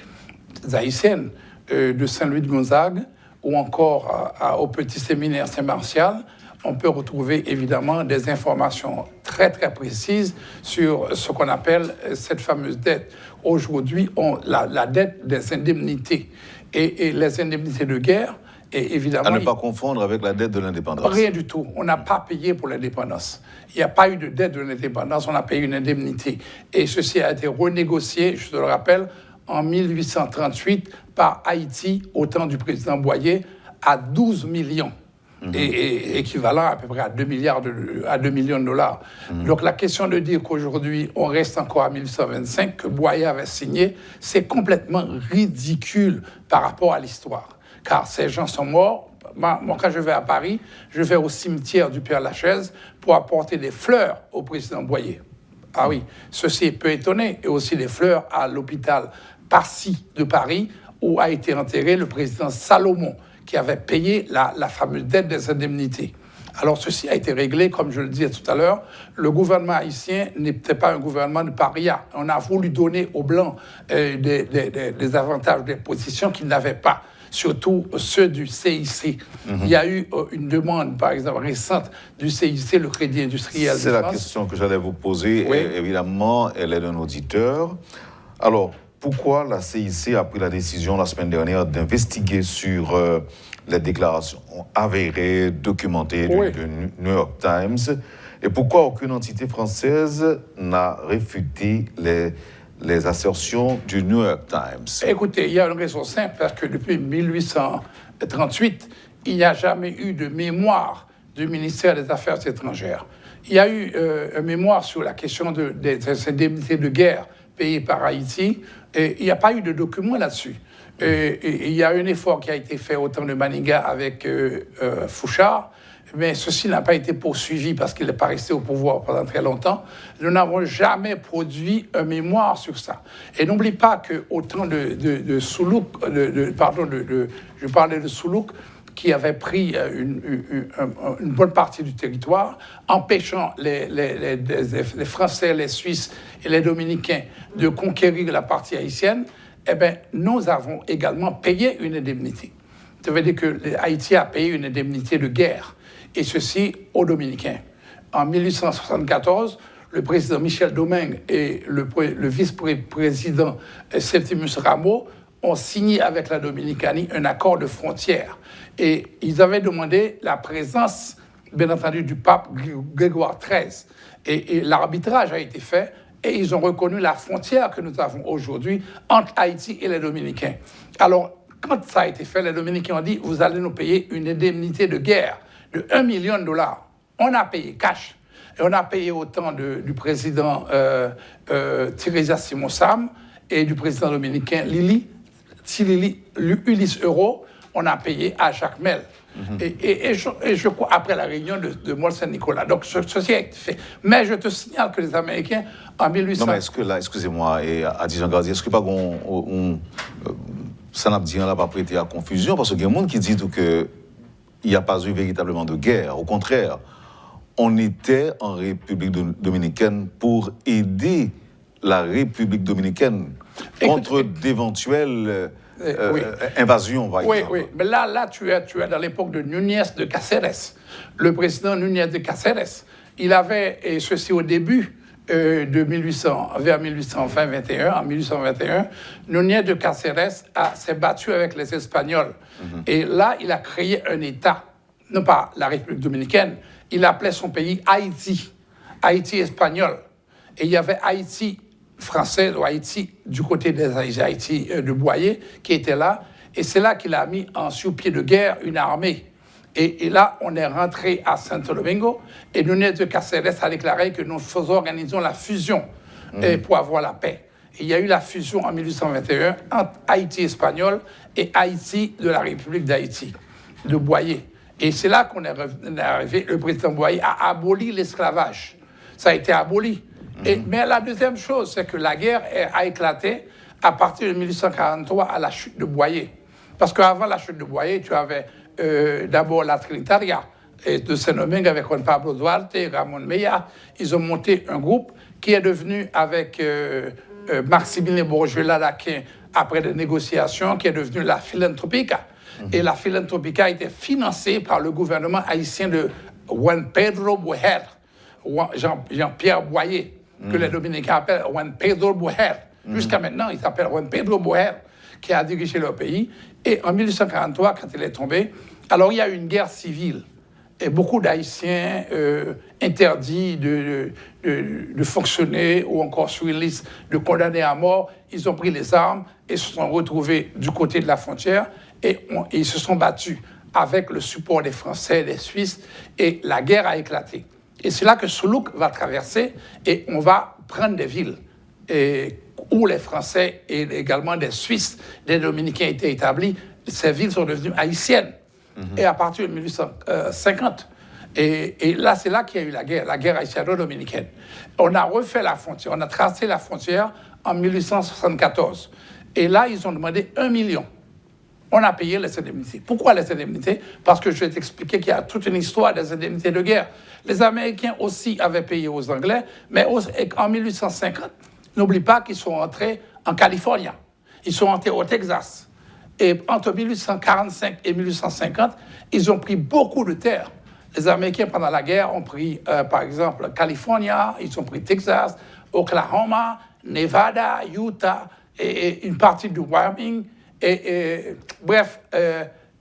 haïtiennes de Saint-Louis de Gonzague ou encore au Petit Séminaire Saint-Martial. On peut retrouver évidemment des informations très très précises sur ce qu'on appelle cette fameuse dette. Aujourd'hui, la dette des indemnités et les indemnités de guerre. Et évidemment, à ne pas confondre avec la dette de l'indépendance. Rien du tout. On n'a pas payé pour l'indépendance. Il n'y a pas eu de dette de l'indépendance, on a payé une indemnité. Et ceci a été renégocié, je te le rappelle, en 1838 par Haïti, au temps du président Boyer, à 12 millions. Et équivalent à peu près à 2 millions de dollars. Donc la question de dire qu'aujourd'hui, on reste encore à 1825, que Boyer avait signé, c'est complètement ridicule par rapport à l'histoire. Car ces gens sont morts. Moi, quand je vais à Paris, je vais au cimetière du Père-Lachaise pour apporter des fleurs au président Boyer. Ah oui, ceci peut étonner. Et aussi des fleurs à l'hôpital Passy de Paris, où a été enterré le président Salomon, qui avait payé la fameuse dette des indemnités. Alors, ceci a été réglé, comme je le disais tout à l'heure. Le gouvernement haïtien n'était pas un gouvernement de paria. On a voulu donner aux Blancs des avantages, des positions qu'ils n'avaient pas, surtout ceux du CIC. Il y a eu une demande, par exemple, récente du CIC, le Crédit Industriel de France. C'est la question que j'allais vous poser. Oui. Et évidemment, elle est d'un auditeur. Alors, pourquoi la CIC a pris la décision la semaine dernière d'investiguer sur les déclarations avérées, documentées du New York Times, et pourquoi aucune entité française n'a réfuté les assertions du New York Times? Écoutez, il y a une raison simple, parce que depuis 1838, il n'y a jamais eu de mémoire du ministère des Affaires étrangères. Il y a eu un mémoire sur la question des indemnités de guerre payés par Haïti. Et il n'y a pas eu de document là-dessus. Et il y a un effort qui a été fait au temps de Maniga avec Fouchard, mais ceci n'a pas été poursuivi parce qu'il n'est pas resté au pouvoir pendant très longtemps. Nous n'avons jamais produit un mémoire sur ça. Et n'oublie pas qu'au temps de Soulouk, je parlais de Soulouk, qui avait pris une bonne partie du territoire, empêchant les Français, les Suisses et les Dominicains de conquérir la partie haïtienne, eh bien, nous avons également payé une indemnité. Ça veut dire que Haïti a payé une indemnité de guerre, et ceci aux Dominicains. En 1874, le président Michel Domingue et le vice-président Septimus Rameau ont signé avec la Dominicanie un accord de frontière. Et ils avaient demandé la présence, bien entendu, du pape Grégoire XIII. Et l'arbitrage a été fait, et ils ont reconnu la frontière que nous avons aujourd'hui entre Haïti et les Dominicains. Alors, quand ça a été fait, les Dominicains ont dit, vous allez nous payer une indemnité de guerre de $1 million. On a payé cash. Et on a payé autant du président Thérèse Simon-Sam et du président dominicain Ulysse Euro. On a payé à Jacques Mel. Et je crois, après la réunion de Mont-Saint-Nicolas. Donc, ceci a été fait. Mais je te signale que les Américains, en 1800... Non, mais est-ce que là, excusez-moi, et Adi Jean Gardier, est-ce que pas ça n'a pas prêté à confusion? Parce qu'il y a des gens qui disent qu'il n'y a pas eu véritablement de guerre. Au contraire, on était en République dominicaine pour aider la République dominicaine contre d'éventuelles... invasion, par exemple. Oui, mais là tu es dans l'époque de Núñez de Cáceres. Le président Núñez de Cáceres, il avait, et ceci au début de 1800, vers 1821, en 1821, Núñez de Cáceres s'est battu avec les Espagnols. Et là, il a créé un État, non pas la République dominicaine, il appelait son pays Haïti, Haïti espagnol. Et il y avait Haïti français ou Haïti du côté des Haïti de Boyer qui était là, et c'est là qu'il a mis sur pied de guerre une armée. Et là, on est rentré à Santo Domingo, et Núñez de Cáceres a déclaré que nous organisons la fusion pour avoir la paix. Et il y a eu la fusion en 1821 entre Haïti espagnol et Haïti de la République d'Haïti, de Boyer. Et c'est là qu'on est arrivé, le président Boyer a aboli l'esclavage. Ça a été aboli. Mais la deuxième chose, c'est que la guerre a éclaté à partir de 1843 à la chute de Boyer. Parce qu'avant la chute de Boyer, tu avais d'abord la Trinitaria de Saint-Domingue avec Juan Pablo Duarte, Ramon Meya. Ils ont monté un groupe qui est devenu avec Maximilien Bourgeois-Ladaquin, après des négociations, qui est devenu la Philantropica. Et la Philantropica était financée par le gouvernement haïtien de Juan Pedro Boyer, Jean-Pierre Boyer, que les Dominicains appellent Juan Pedro Boyer. Jusqu'à maintenant, il s'appelle Juan Pedro Boyer, qui a dirigé leur pays. Et en 1843, quand il est tombé, alors il y a eu une guerre civile. Et beaucoup d'Haïtiens interdits de fonctionner ou encore sur une liste de condamnés à mort, ils ont pris les armes et se sont retrouvés du côté de la frontière et ils se sont battus avec le support des Français, des Suisses, et la guerre a éclaté. Et c'est là que Soulouk va traverser et on va prendre des villes où les Français et également des Suisses, des Dominicains étaient établis. Ces villes sont devenues haïtiennes. Et à partir de 1850. Et là, c'est là qu'il y a eu la guerre haïtiano-dominicaine. On a refait la frontière, on a tracé la frontière en 1874. Et là, ils ont demandé 1 million. On a payé les indemnités. Pourquoi les indemnités? Parce que je vais t'expliquer qu'il y a toute une histoire des indemnités de guerre. Les Américains aussi avaient payé aux Anglais, mais en 1850, n'oublie pas qu'ils sont entrés en Californie. Ils sont entrés au Texas. Et entre 1845 et 1850, ils ont pris beaucoup de terres. Les Américains, pendant la guerre, ont pris, par exemple, Californie, ils ont pris Texas, Oklahoma, Nevada, Utah, et une partie du Wyoming. Bref,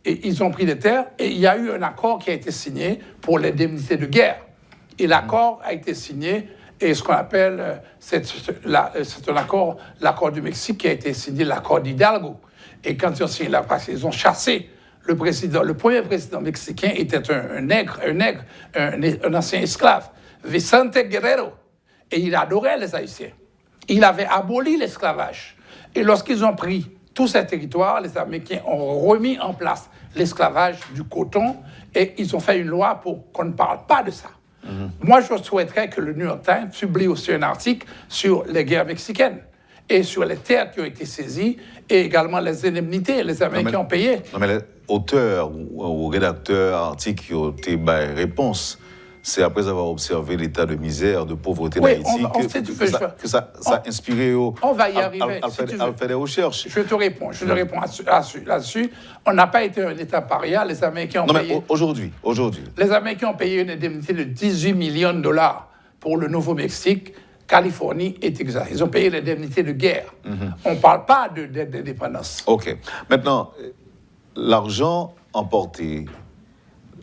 ils ont pris des terres. Et il y a eu un accord qui a été signé pour l'indemnité de guerre. Et l'accord a été signé, et ce qu'on appelle, c'est un accord, l'accord du Mexique qui a été signé, l'accord d'Hidalgo. Et quand ils ont signé la paix, ils ont chassé le président. Le premier président mexicain était un ancien esclave, Vicente Guerrero. Et il adorait les Haïtiens. il avait aboli l'esclavage. Et lorsqu'ils ont pris tous ces territoires, les Américains ont remis en place l'esclavage du coton et ils ont fait une loi pour qu'on ne parle pas de ça. Moi, je souhaiterais que le New York Times publie aussi un article sur les guerres mexicaines et sur les terres qui ont été saisies et également les indemnités. Les Américains ont payé. Non, mais les auteurs ou rédacteurs articles qui ont été réponse, c'est après avoir observé l'état de misère, de pauvreté d'Haïti que ça a inspiré on va y arriver, à faire des recherches. Je te réponds là-dessus. On n'a pas été un État paria, les Américains ont payé... Mais aujourd'hui. Les Américains ont payé une indemnité de 18 millions de dollars pour le Nouveau-Mexique, Californie et Texas. Ils ont payé l'indemnité de guerre. On ne parle pas d'indépendance. OK. Maintenant, l'argent emporté,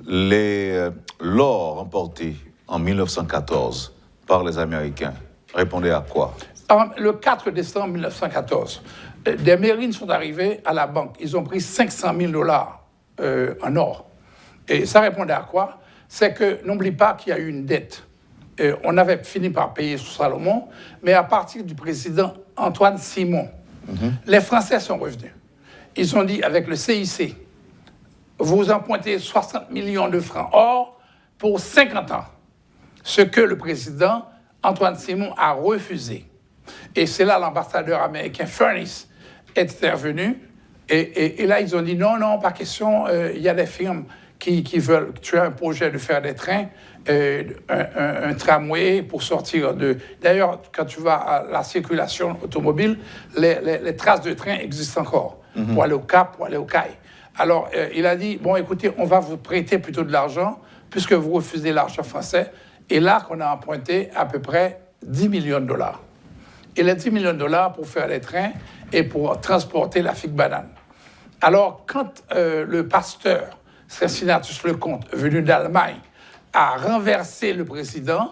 l'or emporté en 1914 par les Américains répondait à quoi? Le 4 décembre 1914, des Marines sont arrivés à la banque. Ils ont pris 500 000 dollars en or. Et ça répondait à quoi? C'est que, n'oublie pas qu'il y a eu une dette. On avait fini par payer sous Salomon, mais à partir du président Antoine Simon, les Français sont revenus. Ils ont dit, avec le CIC, vous empruntez 60 millions de francs or pour 50 ans, ce que le président Antoine Simon a refusé. Et c'est là l'ambassadeur américain Furnace est intervenu, et là ils ont dit non, pas question, il y a des firmes qui veulent, tu as un projet de faire des trains, un tramway pour sortir de... D'ailleurs, quand tu vas à la circulation automobile, les traces de train existent encore, pour aller au Cap, pour aller au Caille. Alors, il a dit, bon, écoutez, on va vous prêter plutôt de l'argent, puisque vous refusez l'argent français. Et là, qu'on a emprunté à peu près 10 millions de dollars. Et les 10 millions de dollars pour faire les trains et pour transporter la figue banane. Alors, quand le pasteur Cincinnatus Lecomte, venu d'Allemagne, a renversé le président,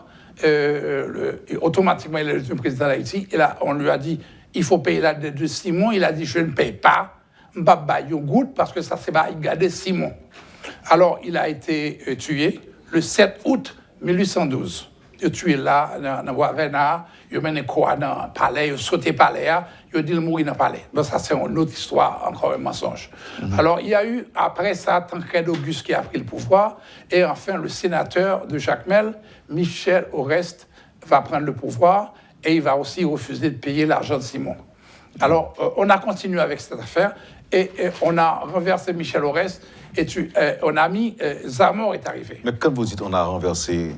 automatiquement, il est devenu président d'Haïti, et là, on lui a dit, il faut payer la dette de Simon. Il a dit, je ne paye pas. Mbaba Yogout, parce que ça, c'est pas Igadé Simon. Alors, il a été tué le 7 août 1812. Il a tué là, dans Wavena, il a mené quoi dans le palais, il a sauté le palais, il a dit qu'il mourir dans le palais. Donc, ça, c'est une autre histoire, encore un mensonge. Alors, il y a eu, après ça, Tancred Auguste qui a pris le pouvoir, et enfin, le sénateur de Jacmel, Michel Oreste, va prendre le pouvoir, et il va aussi refuser de payer l'argent de Simon. Alors, on a continué avec cette affaire, et on a renversé Michel Oreste, et on a mis... Zamor est arrivé. Mais quand vous dites on a renversé...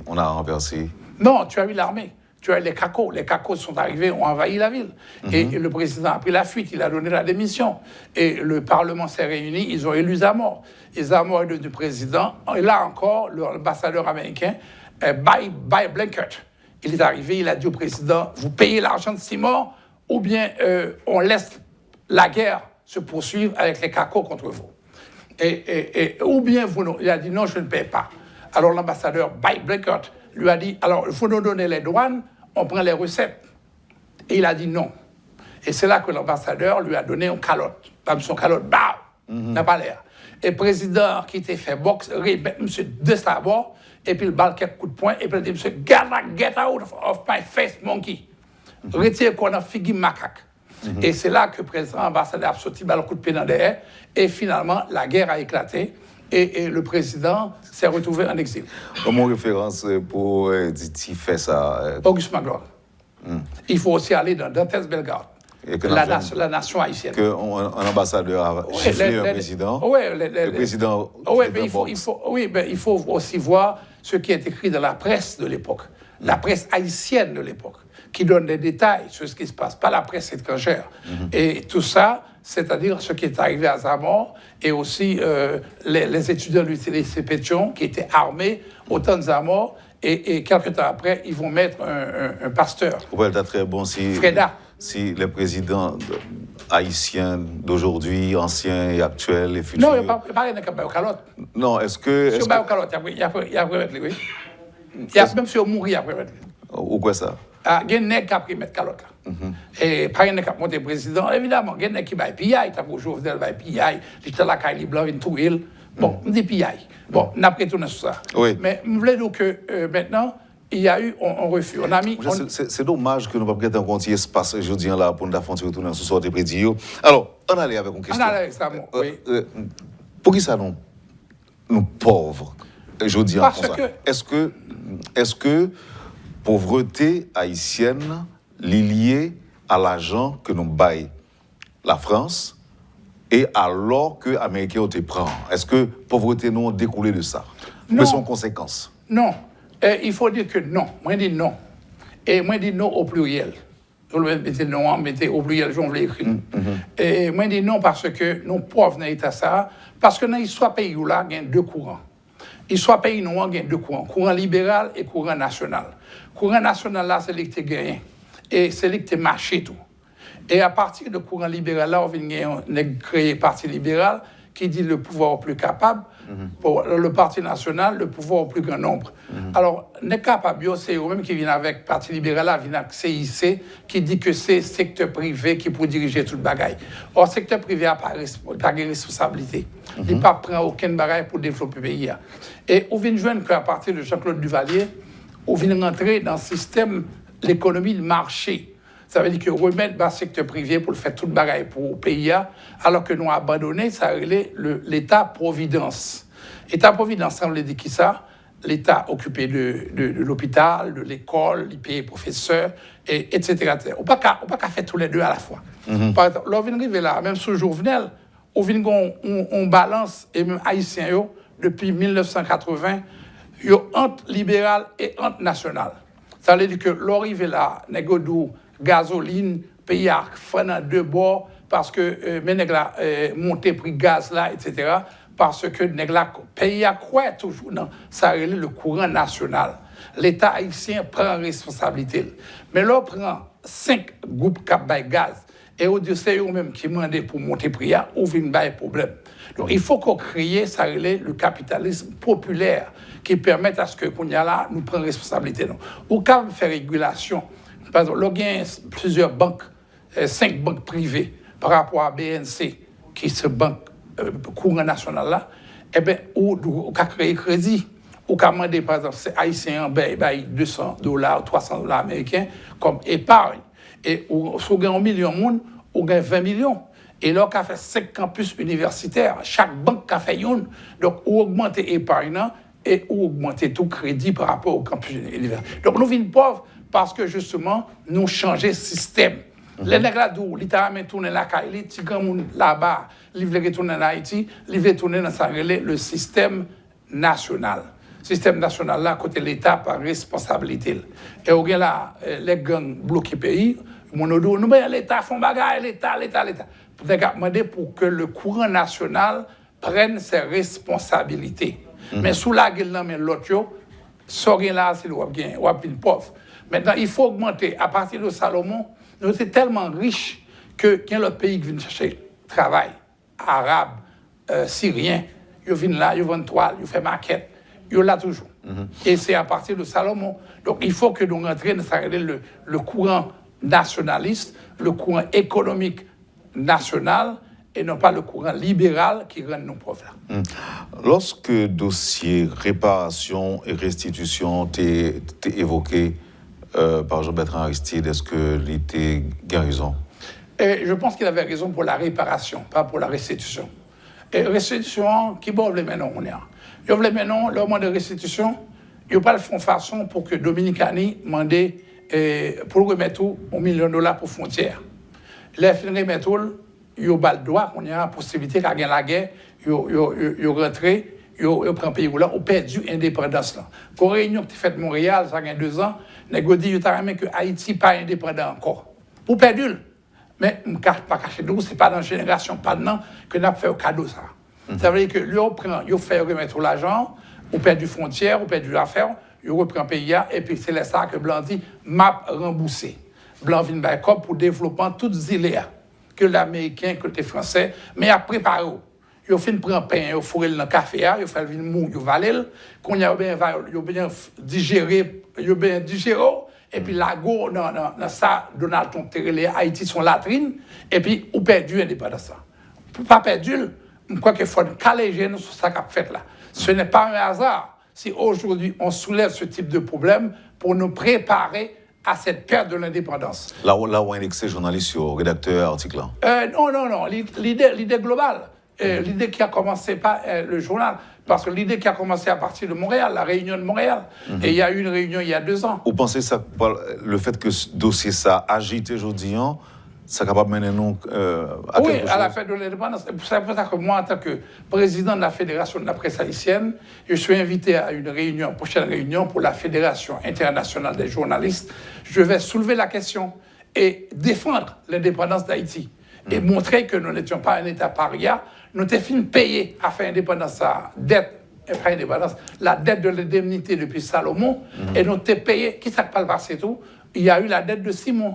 Non, tu as eu l'armée. Tu as eu les Cacos. Les Cacos sont arrivés, ont envahi la ville. Et le président a pris la fuite, il a donné la démission. Et le Parlement s'est réuni, ils ont élu Zamor. Et Zamor est devenu président. Et là encore, l'ambassadeur américain, By Blanket, il est arrivé, il a dit au président, vous payez l'argent de Simon, ou bien on laisse la guerre se poursuivre avec les Cacos contre vous. Ou bien il a dit non, je ne paye pas. Alors l'ambassadeur By Blanket lui a dit, alors il faut nous donner les douanes, on prend les recettes. Et il a dit non. Et c'est là que l'ambassadeur lui a donné une calotte. Son calotte, bah, n'a pas l'air. Et le président qui était fait boxe, monsieur de sa bord, et puis le balle quelques coups de poing, et puis il dit, monsieur, get out of my face, monkey. Retire qu'on a figui macaque. Et c'est là que le président ambassadeur a sorti le coup de pied dans derrière, et finalement, la guerre a éclaté. Et le président s'est retrouvé en exil. Comment référence pour Diti fait ça Auguste Magloire. Il faut aussi aller dans Dantes Bellegarde, la nation haïtienne. Un ambassadeur a giflé un président. Le président. Il faut aussi voir ce qui est écrit dans la presse de l'époque, la presse haïtienne de l'époque, qui donne des détails sur ce qui se passe, pas la presse étrangère. Et tout ça, c'est-à-dire ce qui est arrivé à Zamor, et aussi les étudiants de l'UTC Pétion qui étaient armés au temps de Zamor, et quelques temps après, ils vont mettre un pasteur. Ouais, c'est très bon si les présidents haïtiens d'aujourd'hui, anciens et actuels et futurs... Non, il n'y a pas rien de calotte. Non, est-ce que... Si il y a calotte, il y a oui. Il y a même si on mourit après. Ou quoi ça? Il y a un nègre qui a pris mettre calotte là. Et pas un nègre qui a monté président. Évidemment, il y a un nègre qui va pillaille, tu as pour Jovenel va pillaille, j'étais là quand il est blanc, il tout il. Bon, on dit pillaille. Bon, on a retourné sur ça. Oui. Mais je voulais dire que maintenant, il y a eu un refus. On a mis... C'est dommage que nous n'avons pas un espace aujourd'hui là pour nous affronter retourner ce soir de prédit. Alors, on allait avec une question. On allait avec ça, oui. Pour qui ça nous pauvres aujourd'hui en ça? Est-ce que pauvreté haïtienne liée à l'argent que nous baille la France et alors que les Américains ont été prend? Est-ce que pauvreté nous a découlé de ça? Quelles sont les conséquences? Non. Il faut dire que non. Moi, je dis non. Et moi, je dis non au pluriel. Je vais mettre non, mettez au pluriel, je vais écrire. Et moi, je dis non parce que nous pauvres dans l'État ça, parce que dans l'histoire pays là, il y a deux courants. L'histoire pays nous il y a deux courants, courant libéral et courant national. Courant national là, c'est lui qui gagné. Et c'est lui qui marché tout. Et à partir de courant libéral là, on vient créer un parti libéral qui dit le pouvoir au plus capable, pour le Parti national, le pouvoir au plus grand nombre. Alors, les capables, c'est eux-mêmes qui viennent avec le Parti libéral, là, viennent avec CIC, qui dit que c'est le secteur privé qui peut diriger tout le bagaille. Or, le secteur privé n'a pas de responsabilité. Il ne prend pas aucun bagaille pour développer le pays. Et on vient joindre qu'à partir de Jean-Claude Duvalier, on vient rentrer dans le système, l'économie de marché. Ça veut dire que remettre le secteur privé pour le faire tout le bagaille pour le pays, alors que nous avons abandonné, ça relève l'État-providence. État-providence, ça veut dire qui ça? L'État occupé de l'hôpital, de l'école, il paye les professeurs, etc. On ne peut pas faire tous les deux à la fois. Par exemple, là, on vient arriver là, même sous Jovenel, on balance, et même haïtiens, depuis 1980, il y a entre libéral et entre national. Ça veut dire que l'arrivée là, négodou, gasoline, pays à faire deux bords, parce que nègla monter prix gaz là, etc. Parce que nègla pays à quoi toujours dans ça relève le courant national. L'État haïtien prend responsabilité. Mais là, on prend 5 groupes cap by gaz et au Dieu c'est eux-mêmes qui demandent pour monter prix ou vinn bail problème. Donc il faut qu'on crée ça relève le capitalisme populaire qui permette à ce que qu'on y a là nous prend responsabilité. Ou quand faire régulation. Par exemple, il y a plusieurs banques, 5 banques privées par rapport à BNC, qui est ce banque courant national là, eh bien, ou qu'a créé crédit, ou qu'a demandé, par exemple, ces Haïtiens, $200, $300 américains comme épargne. Et ou si on gagne 1 million de monde, on gagne 20 millions. Et là, on a fait 5 campus universitaires. Chaque banque a fait une. Donc, on augmente l'épargne et on augmente tout crédit par rapport au campus universitaire. Donc, nous vîmes pauvres parce que, justement, nous changeons le système. Les nègres d'où, littéralement, tournent la caille, les petits grands là-bas, ils veulent retourner en Haïti, ils veulent retourner dans le système national. Le système national, là, côté l'État, par responsabilité. Et on a là, les gangs bloqués le pays, nous, l'État font bagaille, l'État. Pour demander pour que le courant national prenne ses responsabilités. Mais sous la gueule, mais l'autre, ça, là, c'est le pauvre. Maintenant, il faut augmenter. À partir de Salomon, nous sommes tellement riches que quand le pays vient chercher travail, arabe, syrien, ils viennent là, ils vendent toile, ils font maquette, ils sont là toujours. Et c'est à partir de Salomon. Donc il faut que nous rentrions dans le courant nationaliste, le courant économique national, et non pas le courant libéral qui rend nous pauvres là. Lorsque le dossier réparation et restitution t'est évoqué par Jean-Bertrand Aristide, est-ce qu'il était raison? Je pense qu'il avait raison pour la réparation, pas pour la restitution. Et restitution, qui va les maintenant on est. Ils veulent maintenant le moment de restitution, ils pas le font façon pour que Dominicani demande pour remettre $1 million pour frontières. Les fins remettre ils ont le droit, on a la possibilité qu'à gagner la guerre, ils rentrent, ils prennent pays là, ils ont perdu l'indépendance là. Pour réunion qui fait Montréal, ça a 2 ans, ils dit que Haïti n'est pas indépendant encore. Pour perdu. Mais je ne pas cacher nous, ce n'est pas dans la génération pas maintenant que nous avons fait au cadeau ça. Ça veut dire que lui, il fait remettre l'argent, on perd du frontière, on perd du affaire, il reprend le pays, et puis c'est ça que Blanc dit, map remboursé. Blanc vient de pour le développement toutes les îles, que l'Américain, que le Français, mais à préparer. Il fait prendre pain, il fourré dans le café, il fait le mou, il valait, qu'on a bien digéré, et puis là, dans ça, Donald Trump, Haïti, son latrine, et puis, on perdu l'indépendance. Pas perdu, je crois qu'il faut caler sur ça qu'a fait là. Ce n'est pas un hasard si aujourd'hui on soulève ce type de problème pour nous préparer à cette perte de l'indépendance. Là où on indexé journaliste sur rédacteur article. Non. L'idée globale, l'idée qui a commencé par le journal, parce que l'idée qui a commencé à partir de Montréal, la réunion de Montréal, et il y a eu une réunion il y a 2 ans. Vous pensez que le fait que ce dossier ça agite aujourd'hui, ça est capable de mener nous à quelque chose? À la fête de l'indépendance. C'est pour ça que moi, en tant que président de la Fédération de la presse haïtienne, je suis invité à une prochaine réunion pour la Fédération internationale des journalistes. Je vais soulever la question et défendre l'indépendance d'Haïti et montrer que nous n'étions pas un État paria. Nous étions finis payés à faire indépendance, la dette de l'indemnité depuis Salomon, et nous étions payés, qui s'est pas passé tout? Il y a eu la dette de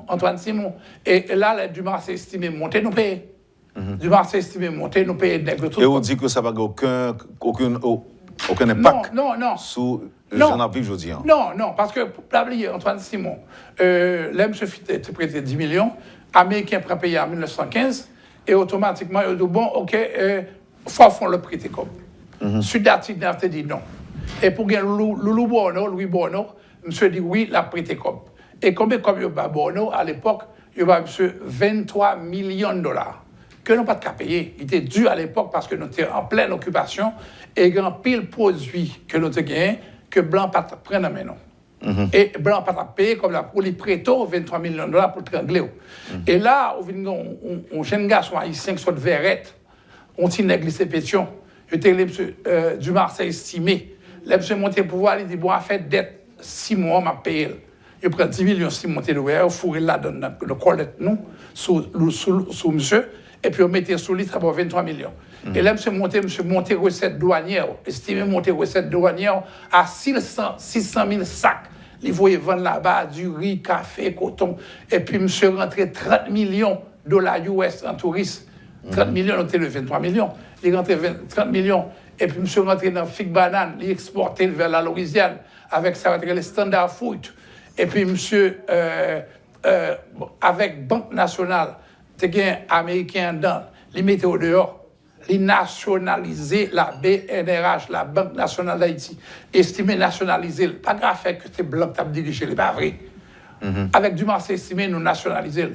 Antoine Simon. Et là, l'aide du marché estimé montée, nous payons. Du marché estimé montée, nous payons. Et on dit que ça n'a aucun impact sur Jean-Yves aujourd'hui. Non, parce que, pour oublier, Antoine Simon, l'homme se fit prêter 10 millions, Américain prend payer en 1915, et automatiquement, il dit, bon, OK, faut faire le prêter comme. Sud-Arctique n'a dit non. Et pour gagner Louis Bono, monsieur dit oui, la prêter comme. Et combien comme il y a Bono, à l'époque, il y a 23 millions de dollars que nous n'avons pas de payer. Il était dû à l'époque parce que nous étions en pleine occupation et il y a un pile produit que nous avons gagné que Blanc pas prendre en main. Et Blanc pas payer comme là pour les prêter 23 millions de dollars pour le triangler. Et là, on jeune garçon haïtien qui sont de verrette, on tient l'église pétion. Je était du Marseille estimé. Là, monsieur monté pouvoir, il dit bon, en fait, dette 6 mois, m'a payé. Il prend 10 millions si monté de verre, fourré là dans le collet nous, sous monsieur, et puis on mettait sous lui, ça va 23 millions. Et là, monsieur monté recette douanière, estimé monter recette douanière à 600 000 sacs. Il voyait vendre là-bas du riz, café, coton, et puis monsieur rentrait 30 millions de $ US en tourisme. 30 millions, on était le 23 millions. Il rentrait 30 millions. Et puis, monsieur rentrait dans Fig Banane, il exportait vers la Louisiane avec ça, les Standard Food. Et puis, monsieur, avec Banque Nationale, c'était un Américain dedans, il mettait au dehors, il nationalisait la BNRH, la Banque Nationale d'Haïti. Estimé nationaliser, pas grave que c'est blanc qui a dirigé, c'est pas vrai. Avec du marché estimé, nous nationaliser.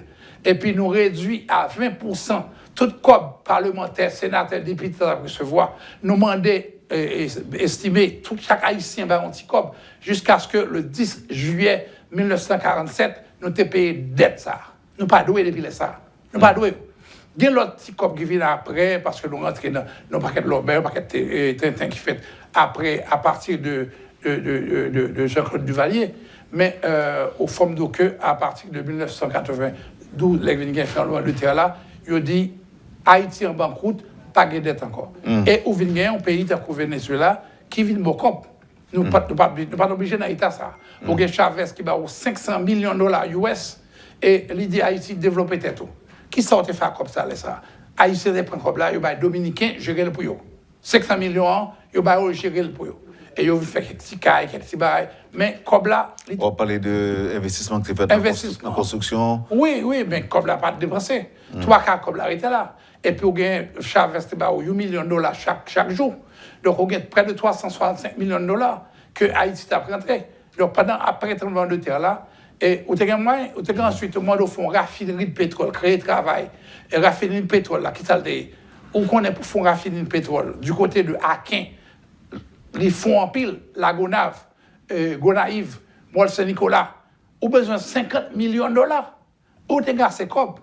Et puis, nous réduit à 20%. Tout COB, parlementaire, sénateur, député à recevoir, nous demandait, estimer, tout chaque Haïtien va anti-COB, jusqu'à ce que le 10 juillet 1947, nous t'ai payé dette ça. Nous pas doué depuis ça. Nous pas doué. Il y a l'autre petit COB qui vient après, parce que nous rentrons dans nos paquets de Lobert, paquet de Tintin qui fait après, à partir de Jean-Claude Duvalier. Mais au Forum d'Oque, à partir de 1992, les Véniguins fait loin de terre là, ils ont dit Haïti en banqueroute, pas de dette encore. Et au Véniguien, un pays comme le Venezuela, qui vit de COP. Nous ne sommes pas obligés d'Haïti à ça. Pour que Chavez qui va 500 millions de dollars US, et l'idée Haïti développer tout. Qui sortait faire comme ça, ça? Haïti prend comme là, il va Dominicain gérer le pour eux. 500 millions, il va gérer le pour eux. Et il va faire quelques petits cailles, quelques petits bails. Mais comme là. On va parler d'investissement qui est fait en construction. Oui, mais comme là, pas de dépenser. 3 cas comme là, était là. Et puis, on a Chavez qui va 8 millions de dollars chaque jour. Donc, on a près de 365 millions de dollars que Haïti a pris. Donc, après le tremblement de terre là, et on a ensuite, au moins, au fond, raffinerie de pétrole, créer travail. Et raffinerie de pétrole, là, qui s'alté. On connaît pour faire raffinerie de pétrole, du côté de Akin, les fonds en pile, la Gonave, Gonaïve, Mont-Saint-Nicolas, on a besoin de 50 millions de dollars. Où t'es gars, c'est comme.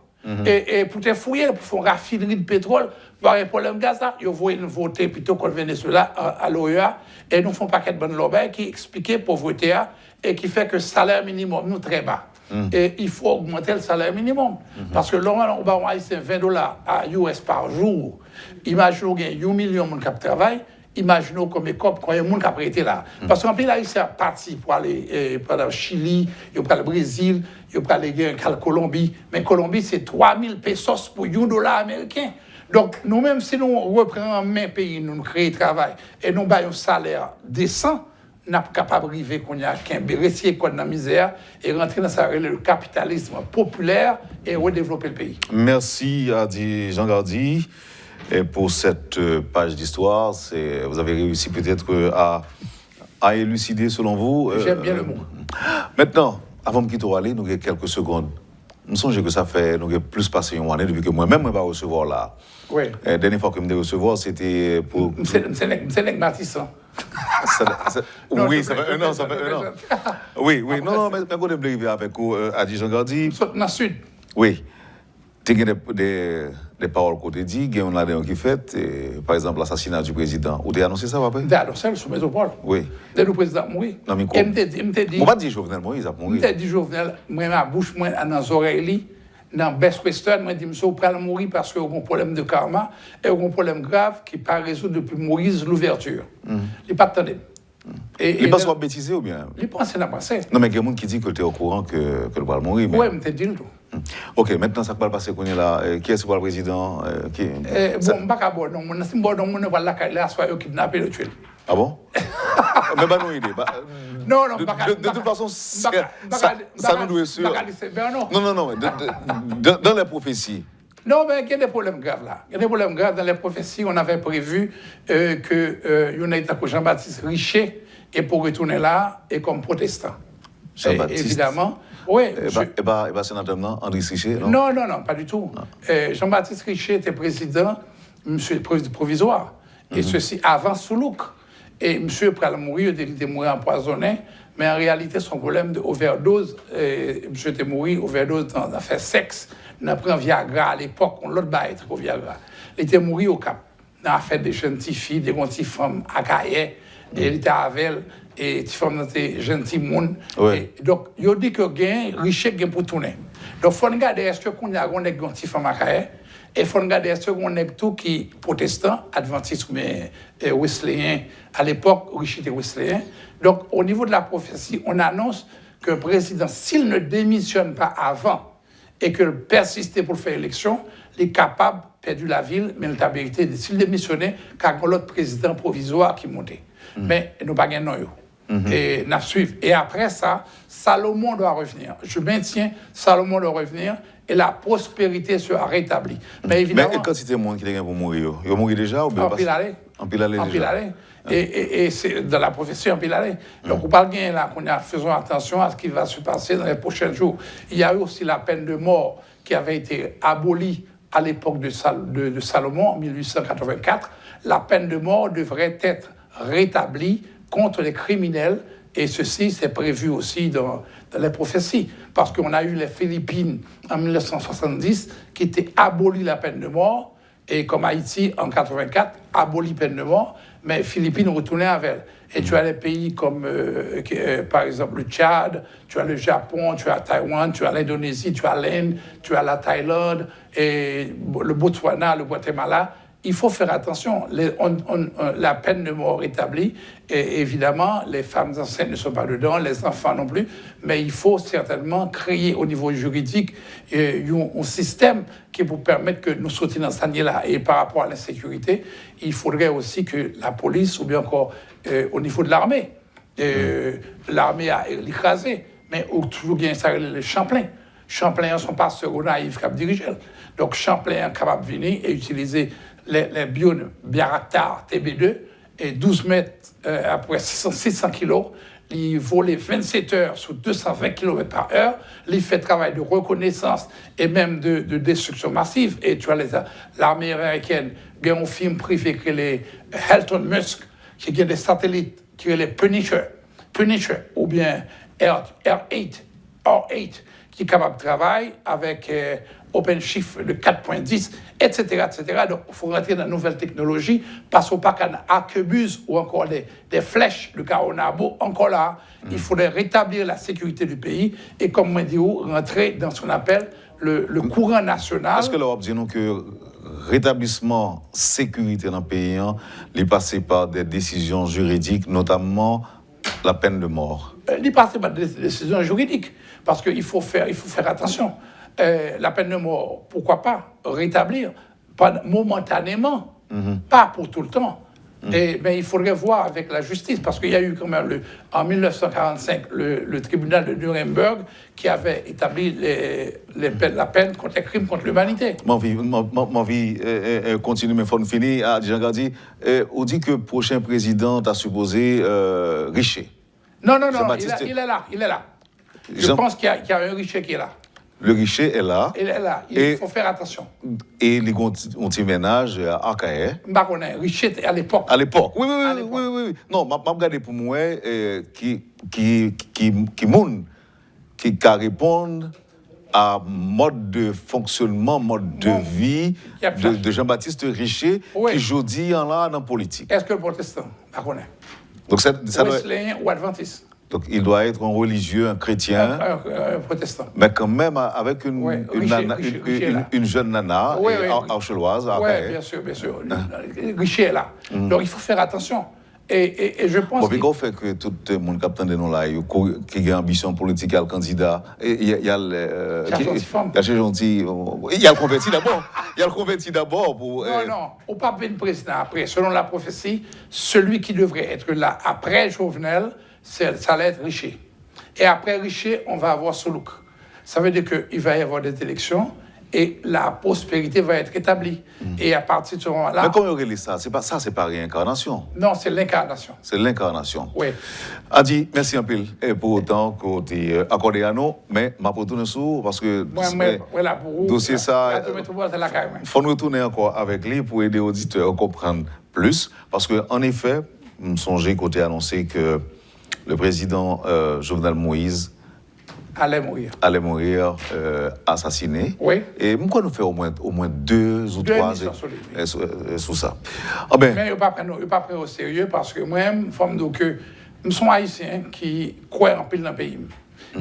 Et pour te fouiller, pour faire raffinerie de pétrole, pour avoir un problème de gaz, ils vont voter plutôt que le Venezuela à l'OEA. Et nous font un paquet de bonnes lobes qui expliquait pauvreté et qui fait que le salaire minimum nous très bas. Et il faut augmenter le salaire minimum. Parce que là, on va avoir $20 à US par jour. Imaginons qu'il y a 1 million de gens qui travaillent. Imaginons comme les COP, quand il y a des gens qui ont été là. Parce qu'en plus, là, ils sont partis pour aller au Chili, pour aller au Brésil, pour aller en Colombie. Mais Colombie, c'est 3000 pesos pour $1 américain. Donc, nous-mêmes, si nous reprenons un même pays, nous créons du travail et nous avons un salaire décent, nous sommes capables d'arriver qu'on y a qu'un récit dans la misère et rentrer dans le capitalisme populaire et redévelopper le pays. Merci à Jean Gardy. Et pour cette page d'histoire, vous avez réussi peut-être à à élucider selon vous. J'aime bien le mot. Maintenant, avant de quitter aller, nous avons quelques secondes. Je songe que ça fait nous avons plus passé une année depuis que moi-même je vais recevoir là. Oui. La dernière fois que je me recevoir, c'était pour. C'est Nec Matisse. Non, oui, ça fait un an, Oui, non, mais quand on est arrivé avec vous à Dijon-Gardi. Dans le sud. Oui. Tu as des paroles qu'on t'a dit, il y a un qui fait, par exemple, l'assassinat du président. Ou tu as annoncé ça, après? J'ai annoncé sur Métropole. Oui. Dès le président mourir. Non, mais quoi? Je m'te dit. On va dire Jovenel Moïse a mouru. Je m'te dit Jovenel, moi, ma bouche, moi, dans les oreilles, dans Best Western, moi, je dis, monsieur, vous pouvez mourir parce qu'il y a un problème de karma et un problème grave qui n'est pas résolu depuis Moïse, l'ouverture. Il n'est pas attendu. Il pense qu'on bêtisé ou bien? Il pense qu'il n'a pas passé. Non, mais il y a des gens qui disent que tu es au courant que le va mourir. Oui, je m'te dit le tout. Ok, maintenant, ça va passer qu'on est là. Qui est-ce que le président? Bon, je ne sais pas si je vais la soirée kidnapper le tuer. Ah bon? Mais pas nous idée. Non, de toute façon, ça nous doit être sûr. Non. Dans les prophéties. Non, mais il y a des problèmes graves là. Il y a des problèmes graves dans les prophéties. On avait prévu que Jean-Baptiste Richer est pour retourner là et comme protestant. Jean-Baptiste. Évidemment. Oui. Sénateur André Richer, non? Non, pas du tout. Jean-Baptiste Richer était président, monsieur provisoire. Et ceci avant Soulouk. Et monsieur Pral mourir, il était mort empoisonné, mais en réalité, son problème d'overdose, monsieur était mort overdose dans l'affaire sexe. Il a pris un Viagra à l'époque, on l'autre bail au Viagra. Il était mort au Cap. Dans l'affaire des jeunes filles, des petites femmes à Caillet, et il était avec elle, et les femmes étaient gentilles monde. Donc, il dit que gain, Richer gain pour tourner. Donc, il faut regarder, est-ce qu'on a des petites femmes à Caillet? Et il faut regarder, est-ce qu'on est tout qui protestant, adventiste ou wesleyen. À l'époque, Richer était wesleyen. Donc, au niveau de la prophétie, on annonce que le président, s'il ne démissionne pas avant et qu'il persiste pour faire élection, il est capable de perdre la ville, mais il a vérité, s'il démissionnait, car il y a l'autre président provisoire qui montait. Mais nous n'avons pas gagné. Et nous suivons. Et après ça, Salomon doit revenir. Je maintiens, Salomon doit revenir. Et la prospérité sera rétablie. Mais évidemment. Mais quand c'était monde qui était pour mourir, il a mouru déjà ou bien? En pile aller. En pile aller. En pile aller. Et c'est dans la prophétie en pile aller. Donc, on parle bien là qu'on a faisons attention à ce qui va se passer dans les prochains jours. Il y a eu aussi la peine de mort qui avait été abolie à l'époque de Salomon en 1884. La peine de mort devrait être rétablie contre les criminels. Et ceci, c'est prévu aussi dans les prophéties. Parce qu'on a eu les Philippines en 1970 qui étaient abolies la peine de mort. Et comme Haïti, en 1984, abolit la peine de mort. Mais les Philippines retournaient avec elle. Et tu as des pays comme, par exemple, le Tchad, tu as le Japon, tu as Taïwan, tu as l'Indonésie, tu as l'Inde, tu as la Thaïlande, et le Botswana, le Guatemala. Il faut faire attention. La peine de mort établie, et évidemment, les femmes enceintes ne sont pas dedans, les enfants non plus, mais il faut certainement créer au niveau juridique un système qui vous permette que nous sortions dans cette année-là. Et par rapport à l'insécurité, il faudrait aussi que la police, ou bien encore au niveau de l'armée, l'armée a écrasé, mais toujours bien ça, les Champlain. Champlain, son pasteur naïf qui a dirigé. Donc Champlain est capable de venir et utiliser les Bion Biaractar TB2 et 12 mètres après 600 kilos, il volait 27 heures sur 220 km par heure, il fait travail de reconnaissance et même de destruction massive. Et tu vois, l'armée américaine, il y a un film privé qui est les Halton Musk, qui a des satellites, qui est les Punisher, ou bien R8, qui est capable de travailler avec OpenShift de 4.10, etc. Donc, il faut rentrer dans la nouvelle technologie, parce qu'on pas qu'un arquebus ou encore des flèches de Caronabo, encore là, il faudrait rétablir la sécurité du pays et, comme on dit, rentrer dans ce qu'on appelle le courant national. Est-ce que l'Europe dit nous que rétablissement sécurité dans le pays est passé par des décisions juridiques, notamment la peine de mort? Il est passé par des décisions juridiques, parce qu'il faut faire attention. La peine de mort, pourquoi pas rétablir, pas momentanément, pas pour tout le temps. Mais il faudrait voir avec la justice, parce qu'il y a eu quand même, en 1945, le tribunal de Nuremberg qui avait établi la peine contre les crimes contre l'humanité. Mon vie continue, mais il faut finir. Jean Gardi, on dit que le prochain président a supposé Richer. Non, il est là. Je pense qu'il y a un Richer qui est là. Le Richer est là. Il est là. Il faut faire attention. Et les petits ménages à Kaye. Richer à l'époque. À l'époque. Oui. Non, je regarde pour moi qui répondent à mode de fonctionnement, mode de vie de Jean-Baptiste Richer, qui aujourd'hui en là dans la politique. Est-ce que le protestant? Donc ça Wesleyan ou adventiste? Donc, il doit être un religieux, un chrétien. Un protestant. Mais quand même avec une jeune nana, archeloise. Oui, bien sûr. Richer est là. Donc, il faut faire attention. Et je pense. Bon, mais fait que tout le monde qui de nous là, qui a ambition politique, il y a le candidat, il y a le. Il y a le converti d'abord. Non. Au pas bien président après. Selon la prophétie, celui qui devrait être là après Jovenel, ça allait être Richer. Et après Richer, on va avoir Soulouk. Ça veut dire qu'il va y avoir des élections et la prospérité va être établie. Et à partir de ce moment-là... Mais comment on relie ça? C'est pas réincarnation. Non, c'est l'incarnation. C'est l'incarnation. Oui. Adi, merci un peu. Et pour autant que tu es accordé à nous, mais je vais retourner sur parce que... Voilà, pour vous. Dossier ça... Il faut nous retourner encore avec lui pour aider les auditeurs à comprendre plus. Parce qu'en effet, je me songeais côté annoncé que le président Jovenel Moïse allait mourir assassiné. Oui. Et pourquoi nous faire au moins 2 ou 3 sous ça? Mais il ne pas pris au sérieux parce que moi-même, nous sommes haïtiens qui croient en pile dans le pays.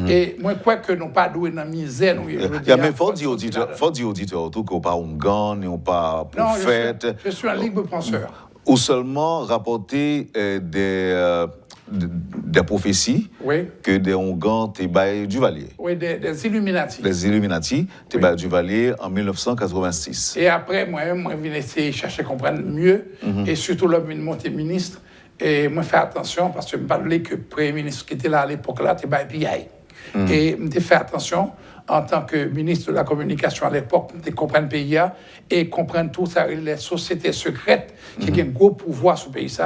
Et moi, je crois que nous ne pas doués dans la misère. Mais il faut dire aux auditeurs qu'on n'a pas un gang, qu'on n'a pas prophète. Non, je suis un libre penseur. Ou seulement rapporter des prophéties que des Hongans t'ébaillent du Valier. Oui, des Illuminati. Les Illuminati t'ébaillent du Valier en 1986. Et après, moi-même, je viens essayer de chercher à comprendre mieux, et surtout l'homme de monter ministre. Et moi, faire attention, parce que je me parlais que le Premier ministre qui était là à l'époque-là, t'ébaillait piaille. Et je fais attention, en tant que ministre de la Communication à l'époque, de comprendre le pays et comprendre tout ça, les sociétés secrètes qui ont un gros pouvoir sur le pays,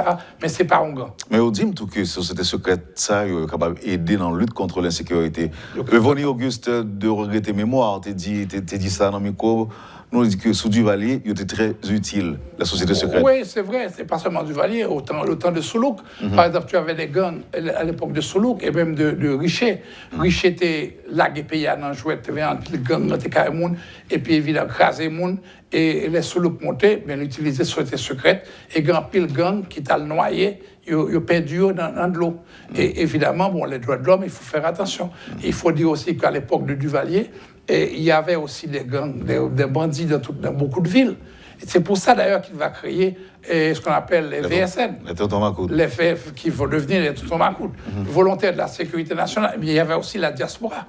mais ce n'est pas un grand. Mais on dit que les sociétés secrètes, ça, est capable d'aider dans la lutte contre l'insécurité. Venez Auguste de regretter mémoire, tu dit ça dans le micro. Nous, on dit que sous Duvalier, il était très utile, la société secrète. Oui, c'est vrai, c'est pas seulement Duvalier, au temps de Soulouk. Par exemple, tu avais des gangs à l'époque de Soulouk et même de Richer. Richer était là, les pays dans jouet, tu avais un gang, et puis évidemment, craser les gens. Et les Soulouk montaient, bien utiliser la société secrète, et grand pile gang qui t'a noyé, ils ont perdu dans de l'eau. Et évidemment, les droits de l'homme, il faut faire attention. Il faut dire aussi qu'à l'époque de Duvalier, et il y avait aussi des gangs, des bandits dans beaucoup de villes. Et c'est pour ça d'ailleurs qu'il va créer ce qu'on appelle les VSN. Les tontons Macoutes. Les VF qui vont devenir les tontons Macoutes. Volontaires de la sécurité nationale. Mais il y avait aussi la diaspora.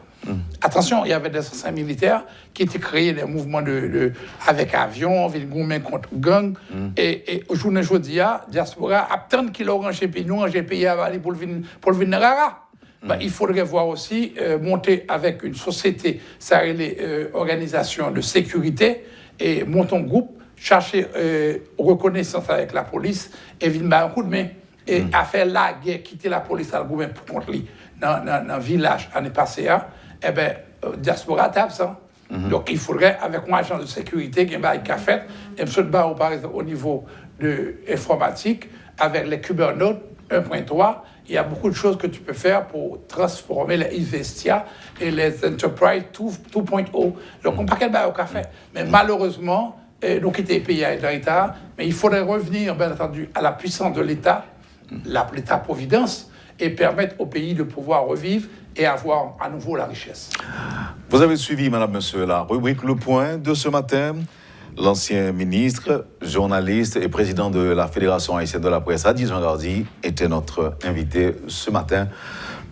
Attention, il y avait des anciens militaires qui étaient créés des mouvements avec avions, gourmet contre gang. Et aujourd'hui, la diaspora attend qu'il orange pays. Nous, orange pays pour le venir rara. Il faudrait voir aussi monter avec une société, ça les organisations de sécurité, et monter un groupe, chercher reconnaissance avec la police, et venir un coup de main, et à faire la guerre, quitter la police à le contre lui. Dans le village, l'année passée, diaspora tape ça. Donc il faudrait, avec un agent de sécurité qui a fait, et par exemple au niveau de l'informatique, avec les Kubernetes 1.3, il y a beaucoup de choses que tu peux faire pour transformer les Investia et les Enterprise 2.0. Donc, on ne peut pas au café. Mais malheureusement, donc, il était payé dans l'État, mais il faudrait revenir, bien entendu, à la puissance de l'État, l'État-providence, et permettre au pays de pouvoir revivre et avoir à nouveau la richesse. Vous avez suivi, madame, monsieur, la rubrique Le Point de ce matin. L'ancien ministre, journaliste et président de la Fédération haïtienne de la presse, Adi Jean Gardi, était notre invité ce matin.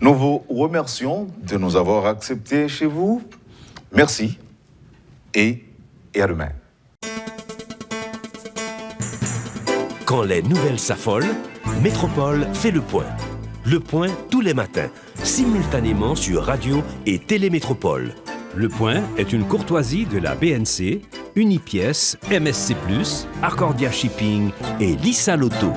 Nous vous remercions de nous avoir acceptés chez vous. Merci et à demain. Quand les nouvelles s'affolent, Métropole fait le point. Le point tous les matins, simultanément sur Radio et Télémétropole. Le point est une courtoisie de la BNC, Unipièce, MSC+, Arcordia Shipping et Lisa Lotto.